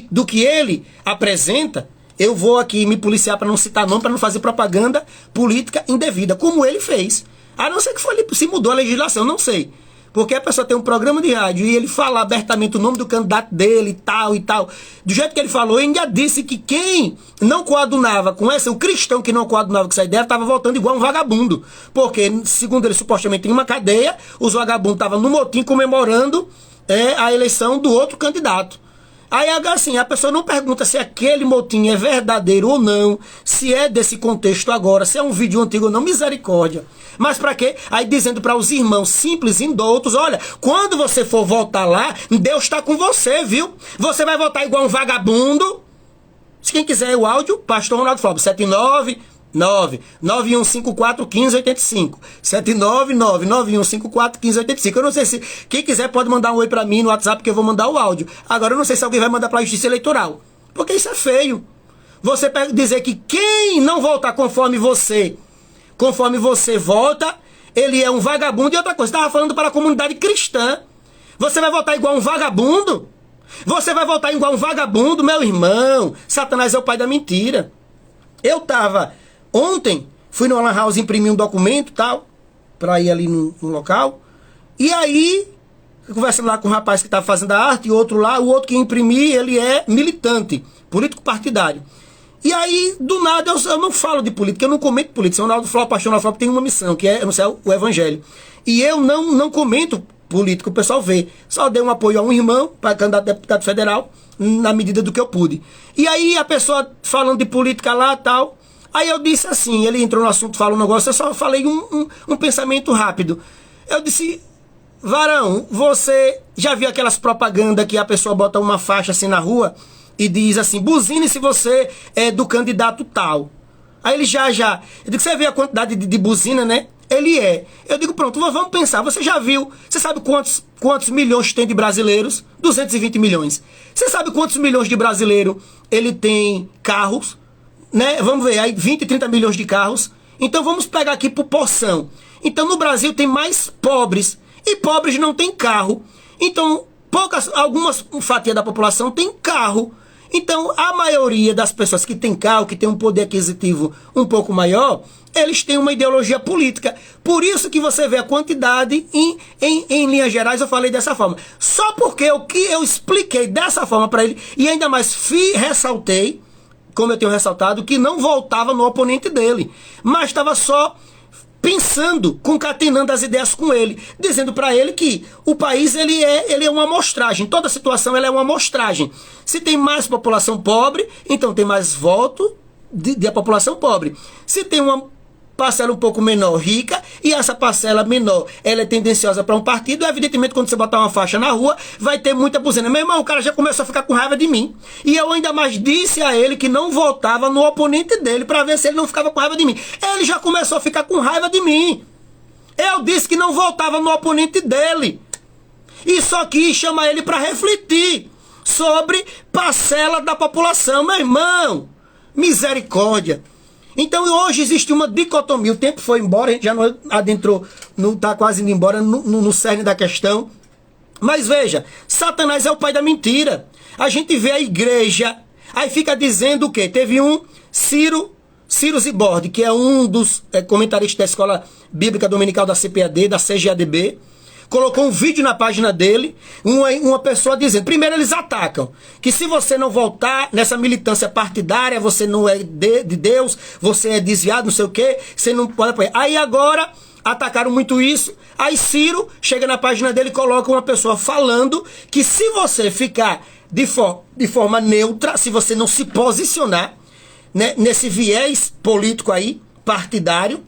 do que ele apresenta, eu vou aqui me policiar para não citar nome, para não fazer propaganda política indevida, como ele fez. A não ser que se mudou a legislação, não sei. Porque a pessoa tem um programa de rádio e ele fala abertamente o nome do candidato dele e tal e tal. Do jeito que ele falou, ele ainda disse que quem não coadunava com essa, o cristão que não coadunava com essa ideia, estava votando igual um vagabundo. Porque, segundo ele, supostamente em uma cadeia, os vagabundos estavam no motim comemorando a eleição do outro candidato. Aí, assim, a pessoa não pergunta se aquele motim é verdadeiro ou não, se é desse contexto agora, se é um vídeo antigo ou não, misericórdia. Mas pra quê? Aí dizendo para os irmãos simples e indoutos, olha, quando você for votar lá, Deus está com você, viu? Você vai votar igual um vagabundo. Se quem quiser o áudio, Pastor Ronaldo Flávio, 799-9154-1585. 799-9154-1585. Eu não sei se quem quiser pode mandar um oi pra mim no WhatsApp, que eu vou mandar o áudio. Agora eu não sei se alguém vai mandar pra Justiça Eleitoral, porque isso é feio. Você dizer que quem não votar conforme você vota, ele é um vagabundo. E outra coisa, estava falando para a comunidade cristã. Você vai votar igual um vagabundo? Você vai votar igual um vagabundo, meu irmão? Satanás é o pai da mentira. Eu estava ontem, fui no Lan House imprimir um documento tal, para ir ali no local. E aí, conversando lá com um rapaz que estava fazendo a arte, e outro lá, o outro que imprimi, ele é militante, político partidário. E aí, do nada, eu não falo de política, eu não comento política. O Ronaldo Flávio, Pastor Ronaldo Flávio tem uma missão, que é anunciar o Evangelho. E eu não comento política, o pessoal vê. Só dei um apoio a um irmão, para candidato a deputado federal, na medida do que eu pude. E aí, a pessoa falando de política lá e tal, aí eu disse assim, ele entrou no assunto, falou um negócio, eu só falei um pensamento rápido. Eu disse, varão, você já viu aquelas propagandas que a pessoa bota uma faixa assim na rua e diz assim, buzine se você é do candidato tal. Aí ele já. Eu digo, você vê a quantidade de buzina, né? Ele é. Eu digo, pronto, vamos pensar. Você já viu, você sabe quantos milhões tem de brasileiros? 220 milhões. Você sabe quantos milhões de brasileiros ele tem carros? Né? Vamos ver, aí 20, 30 milhões de carros. Então vamos pegar aqui por porção. Então no Brasil tem mais pobres. E pobres não tem carro. Então algumas fatias da população tem carro. Então, a maioria das pessoas que tem carro, que tem um poder aquisitivo um pouco maior, eles têm uma ideologia política. Por isso que você vê a quantidade, em linhas gerais, eu falei dessa forma. Só porque o que eu expliquei dessa forma para ele, e ainda mais ressaltei, como eu tenho ressaltado, que não voltava no oponente dele, mas estava só pensando, concatenando as ideias com ele, dizendo para ele que o país ele é uma amostragem, toda situação ela é uma amostragem. Se tem mais população pobre, então tem mais voto da população pobre. Se tem uma parcela um pouco menor rica, e essa parcela menor ela é tendenciosa para um partido, evidentemente quando você botar uma faixa na rua, vai ter muita buzina. Meu irmão, o cara já começou a ficar com raiva de mim. E eu ainda mais disse a ele que não votava no oponente dele, para ver se ele não ficava com raiva de mim. Ele já começou a ficar com raiva de mim. Eu disse que não votava no oponente dele. E só quis chamar ele para refletir sobre parcela da população. Meu irmão, misericórdia. Então hoje existe uma dicotomia, o tempo foi embora, a gente já não adentrou, não está quase indo embora no cerne da questão. Mas veja, Satanás é o pai da mentira. A gente vê a igreja, aí fica dizendo o quê? Teve um Ciro Zibordi, que é um dos comentaristas da Escola Bíblica Dominical da CPAD, da CGADB, colocou um vídeo na página dele, uma pessoa dizendo, primeiro eles atacam, que se você não voltar nessa militância partidária, você não é de Deus, você é desviado, não sei o quê, você não pode apoiar. Aí agora, atacaram muito isso, aí Ciro chega na página dele e coloca uma pessoa falando que se você ficar de forma neutra, se você não se posicionar, né, nesse viés político aí, partidário,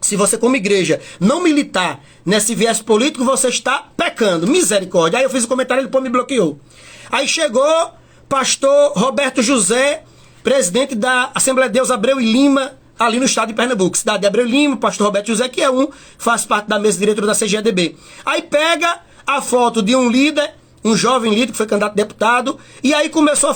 se você como igreja não militar nesse viés político, você está pecando. Misericórdia. Aí eu fiz um comentário, ele me bloqueou. Aí chegou pastor Roberto José, presidente da Assembleia de Deus Abreu e Lima, ali no estado de Pernambuco. Cidade de Abreu e Lima, pastor Roberto José, que é faz parte da mesa diretora da CGADB. Aí pega a foto de um líder, um jovem líder que foi candidato a deputado, e aí começou a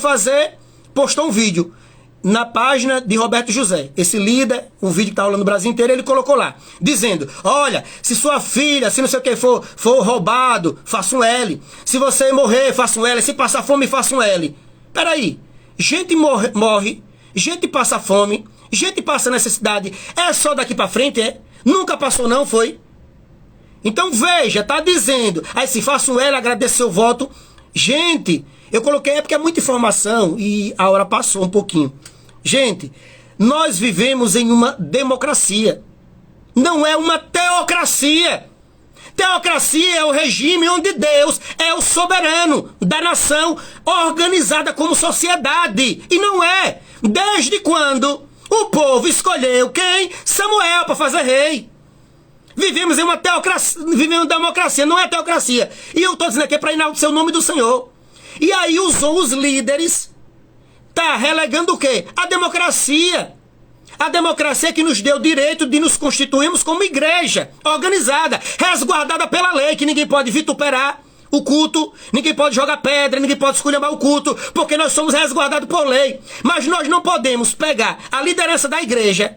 postou um vídeo na página de Roberto José. Esse líder, um vídeo que está rolando no Brasil inteiro, ele colocou lá, dizendo, olha, se sua filha, se não sei o que for roubado, faça um L. Se você morrer, faça um L. Se passar fome, faça um L. Peraí, gente morre, gente passa fome, gente passa necessidade, é só daqui para frente, é? Nunca passou não, foi? Então veja, tá dizendo, aí se faça um L, agradeço seu voto. Gente, eu coloquei porque é muita informação e a hora passou um pouquinho. Gente, nós vivemos em uma democracia. Não é uma teocracia. Teocracia é o regime onde Deus é o soberano da nação organizada como sociedade. E não é. Desde quando o povo escolheu quem? Samuel para fazer rei. Vivemos em uma teocracia, vivemos em uma democracia, não é teocracia. E eu estou dizendo aqui para enaltecer o nome do Senhor. E aí usou os líderes, tá relegando o quê? A democracia. A democracia que nos deu o direito de nos constituirmos como igreja organizada, resguardada pela lei, que ninguém pode vituperar o culto, ninguém pode jogar pedra, ninguém pode esculhambar o culto, porque nós somos resguardados por lei. Mas nós não podemos pegar a liderança da igreja,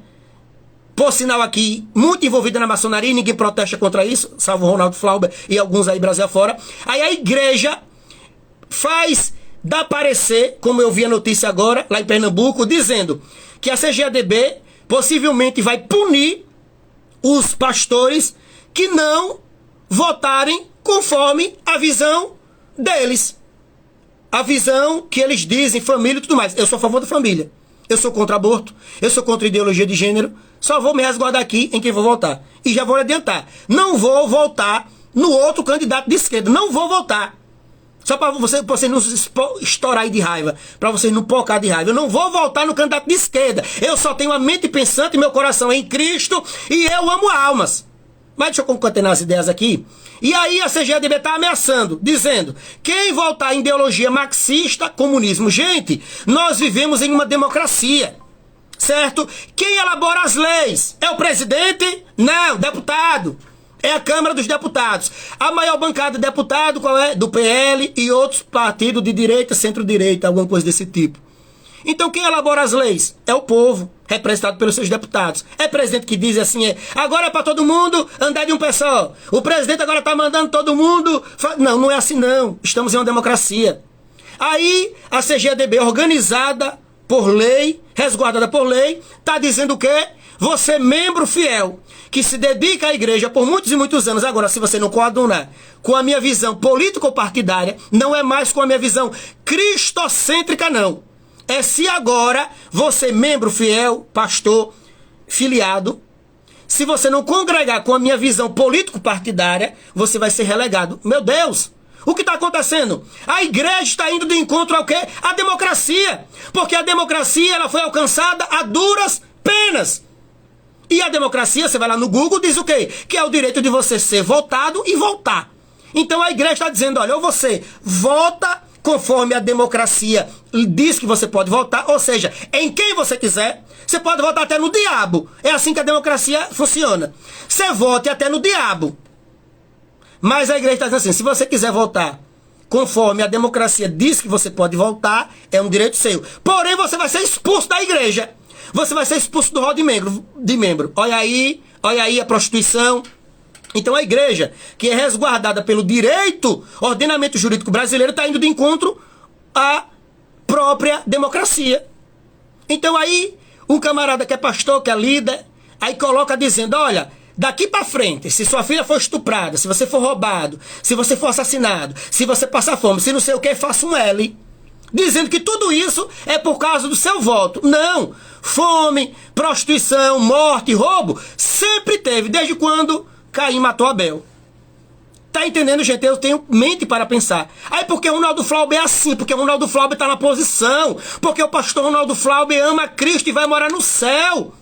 por sinal aqui, muito envolvida na maçonaria, e ninguém protesta contra isso, salvo o Ronaldo Flauber e alguns aí Brasil afora. Aí a igreja dá parecer, como eu vi a notícia agora, lá em Pernambuco, dizendo que a CGADB possivelmente vai punir os pastores que não votarem conforme a visão deles. A visão que eles dizem, família e tudo mais. Eu sou a favor da família. Eu sou contra aborto. Eu sou contra ideologia de gênero. Só vou me resguardar aqui em quem vou votar. E já vou adiantar. Não vou votar no outro candidato de esquerda. Não vou votar. Só para você não estourar aí de raiva. Para vocês não pocar de raiva. Eu não vou votar no candidato de esquerda. Eu só tenho a mente pensante e meu coração é em Cristo. E eu amo almas. Mas deixa eu concatenar as ideias aqui. E aí a CGADB está ameaçando, dizendo, quem votar em ideologia marxista, comunismo. Gente, nós vivemos em uma democracia. Certo? Quem elabora as leis? É o presidente? Não, deputado. É a Câmara dos Deputados. A maior bancada de deputado, qual é? Do PL e outros partidos de direita, centro-direita, alguma coisa desse tipo. Então quem elabora as leis? É o povo, representado pelos seus deputados. É presidente que diz assim, agora é para todo mundo andar de um pé só. O presidente agora está mandando todo mundo... Não, não é assim não. Estamos em uma democracia. Aí a CGADB, organizada por lei, resguardada por lei, está dizendo o quê? Você, membro fiel, que se dedica à igreja por muitos e muitos anos. Agora, se você não coadunar com a minha visão político-partidária, não é mais com a minha visão cristocêntrica, não. É se agora você, membro fiel, pastor, filiado, se você não congregar com a minha visão político-partidária, você vai ser relegado. Meu Deus! O que está acontecendo? A igreja está indo de encontro ao quê? A democracia. Porque a democracia ela foi alcançada a duras penas. E a democracia, você vai lá no Google, diz o quê? Que é o direito de você ser votado e votar. Então a igreja está dizendo, olha, ou você vota conforme a democracia diz que você pode votar, ou seja, em quem você quiser, você pode votar até no diabo. É assim que a democracia funciona. Você vote até no diabo. Mas a igreja está dizendo assim, se você quiser votar conforme a democracia diz que você pode votar, é um direito seu. Porém, você vai ser expulso da igreja. Você vai ser expulso do rol de membro. Olha aí a prostituição. Então a igreja, que é resguardada pelo direito, ordenamento jurídico brasileiro, está indo de encontro à própria democracia. Então aí, um camarada que é pastor, que é líder, aí coloca dizendo, olha, daqui para frente, se sua filha for estuprada, se você for roubado, se você for assassinado, se você passar fome, se não sei o que, faça um L. Dizendo que tudo isso é por causa do seu voto. Não! Fome, prostituição, morte, roubo, sempre teve. Desde quando Caim matou Abel. Tá entendendo, gente? Eu tenho mente para pensar. Aí porque o Ronaldo Flauber é assim, porque o Ronaldo Flauber tá na posição, porque o pastor Ronaldo Flauber ama Cristo e vai morar no céu.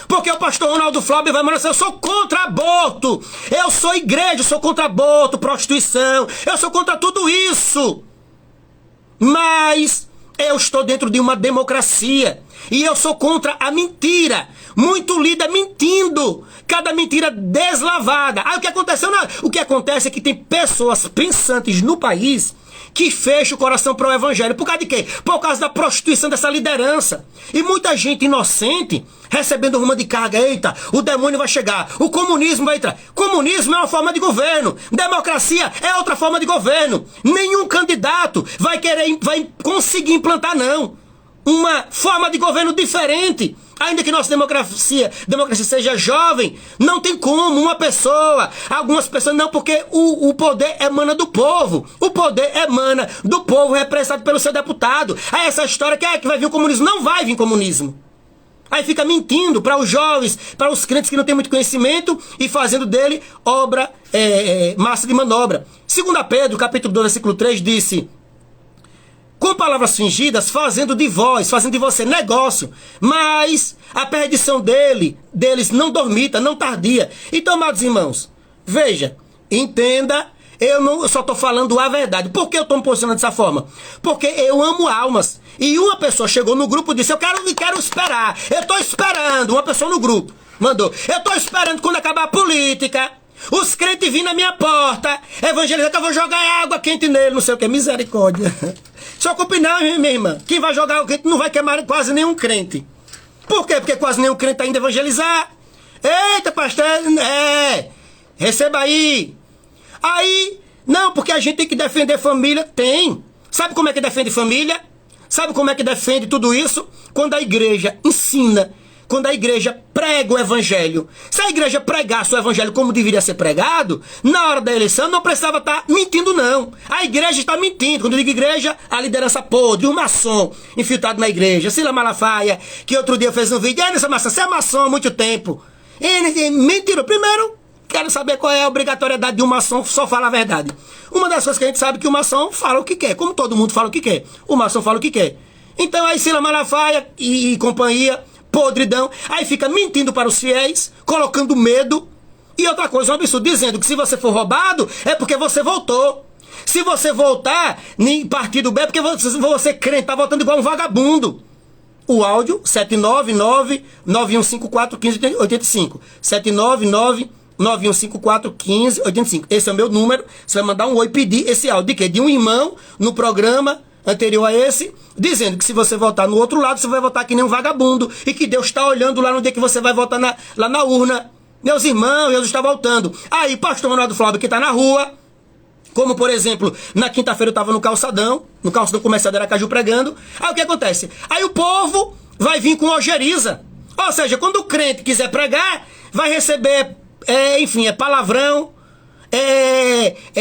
Porque o pastor Ronaldo Flauber vai morar no céu. Eu sou contra aborto. Eu sou igreja, eu sou contra aborto, prostituição. Eu sou contra tudo isso. Mas eu estou dentro de uma democracia. E eu sou contra a mentira. Muito líder mentindo. Cada mentira deslavada. Aí o que aconteceu? O que acontece é que tem pessoas pensantes no país que fecham o coração para o evangelho. Por causa de quê? Por causa da prostituição dessa liderança. E muita gente inocente recebendo uma de carga. Eita, o demônio vai chegar. O comunismo vai entrar. Comunismo é uma forma de governo. Democracia é outra forma de governo. Nenhum candidato vai conseguir implantar, não, uma forma de governo diferente. Ainda que nossa democracia seja jovem, não tem como uma pessoa, algumas pessoas não, porque o poder emana do povo. O poder emana do povo representado pelo seu deputado. Aí essa história que vai vir o comunismo, não vai vir comunismo. Aí fica mentindo para os jovens, para os crentes que não têm muito conhecimento e fazendo dele obra, massa de manobra. 2 Pedro, capítulo 2, versículo 3, disse: com palavras fingidas, fazendo de você negócio, mas a perdição deles não dormita, não tardia. Então, amados irmãos, veja, entenda, eu só estou falando a verdade. Por que eu estou me posicionando dessa forma? Porque eu amo almas. E uma pessoa chegou no grupo e disse: eu quero esperar, eu estou esperando. Uma pessoa no grupo mandou: eu estou esperando quando acabar a política, os crentes virem na minha porta, evangelizar, que eu vou jogar água quente nele, não sei o que, misericórdia. Só combinar, minha irmã, quem vai jogar água quente não vai queimar quase nenhum crente. Por quê? Porque quase nenhum crente está indo evangelizar. Eita, pastor, receba aí. Aí, não, porque a gente tem que defender família. Tem. Sabe como é que defende família? Sabe como é que defende tudo isso? Quando a igreja ensina, quando a igreja prega o evangelho. Se a igreja pregasse o evangelho como deveria ser pregado, na hora da eleição não precisava estar mentindo, não. A igreja está mentindo. Quando eu digo igreja, a liderança podre, o maçom infiltrado na igreja, Sila Malafaia, que outro dia fez um vídeo: nessa maçã, você é maçom há muito tempo. Mentira. Primeiro, quero saber qual é a obrigatoriedade de um maçom só falar a verdade. Uma das coisas que a gente sabe é que o maçom fala o que quer, como todo mundo fala o que quer. O maçom fala o que quer. Então aí Sila Malafaia e companhia, podridão, aí fica mentindo para os fiéis, colocando medo. E outra coisa, um absurdo, dizendo que se você for roubado, é porque você voltou. Se você voltar em partido B, é porque você crente, está voltando igual um vagabundo. O áudio, 799-9154-1585. 799-9154-1585. Esse é o meu número. Você vai mandar um oi, pedir esse áudio de quê? De um irmão no programa anterior a esse, dizendo que se você votar no outro lado, você vai votar que nem um vagabundo, e que Deus está olhando lá no dia que você vai votar lá na urna. Meus irmãos, Jesus está voltando. Aí, pastor Ronaldo Flauber, que está na rua, como por exemplo, na quinta-feira eu estava no calçadão comercial de Aracaju pregando. Aí o que acontece? Aí o povo vai vir com ojeriza. Ou seja, quando o crente quiser pregar, vai receber, enfim, palavrão,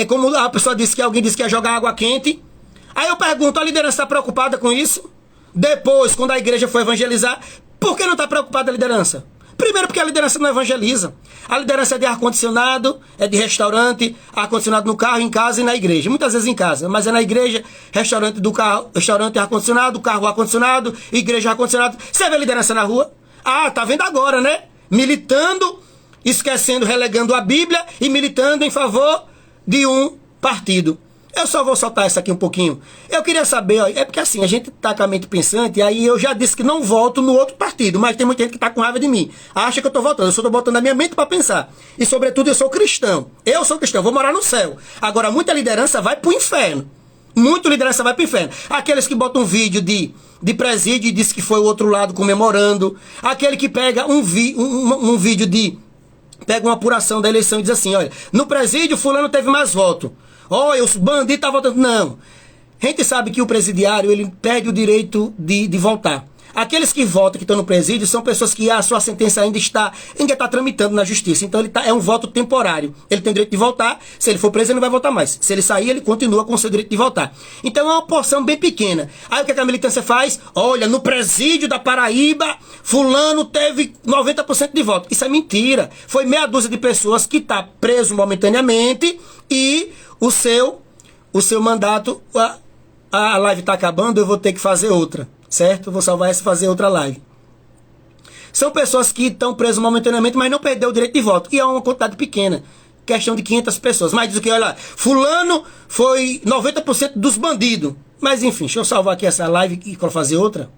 como a pessoa disse, que alguém disse que ia jogar água quente. Aí eu pergunto: a liderança está preocupada com isso? Depois, quando a igreja for evangelizar, por que não está preocupada a liderança? Primeiro, porque a liderança não evangeliza. A liderança é de ar-condicionado, é de restaurante, ar-condicionado no carro, em casa e na igreja. Muitas vezes em casa, mas é na igreja, restaurante do carro, restaurante ar-condicionado, carro ar-condicionado, igreja ar-condicionado. Você vê a liderança na rua? Ah, tá vendo agora, né? Militando, esquecendo, relegando a Bíblia e militando em favor de um partido. Eu só vou soltar isso aqui um pouquinho. Eu queria saber, ó, é porque assim, a gente tá com a mente pensante, e aí eu já disse que não voto no outro partido, mas tem muita gente que tá com raiva de mim. Acha que eu tô votando, eu só tô botando a minha mente para pensar. E sobretudo eu sou cristão. Eu sou cristão, vou morar no céu. Agora, muita liderança vai pro inferno. Muita liderança vai pro inferno. Aqueles que botam um vídeo de presídio e diz que foi o outro lado comemorando. Aquele que pega um vídeo pega uma apuração da eleição e diz assim: olha, no presídio fulano teve mais voto. Olha, os bandidos estão votando. Não. A gente sabe que o presidiário, ele perde o direito de votar. Aqueles que votam, que estão no presídio, são pessoas que a sua sentença ainda está tramitando na justiça. Então é um voto temporário. Ele tem direito de votar. Se ele for preso, ele não vai votar mais. Se ele sair, ele continua com o seu direito de votar. Então é uma porção bem pequena. Aí o que a militância faz? Olha, no presídio da Paraíba, fulano teve 90% de voto. Isso é mentira. Foi meia dúzia de pessoas que está preso momentaneamente e o seu mandato... A live está acabando, eu vou ter que fazer outra. Certo? Vou salvar essa e fazer outra live. São pessoas que estão presas momentaneamente, mas não perdeu o direito de voto. E é uma quantidade pequena. Questão de 500 pessoas. Mas diz o que, olha, fulano foi 90% dos bandidos. Mas enfim, deixa eu salvar aqui essa live e fazer outra.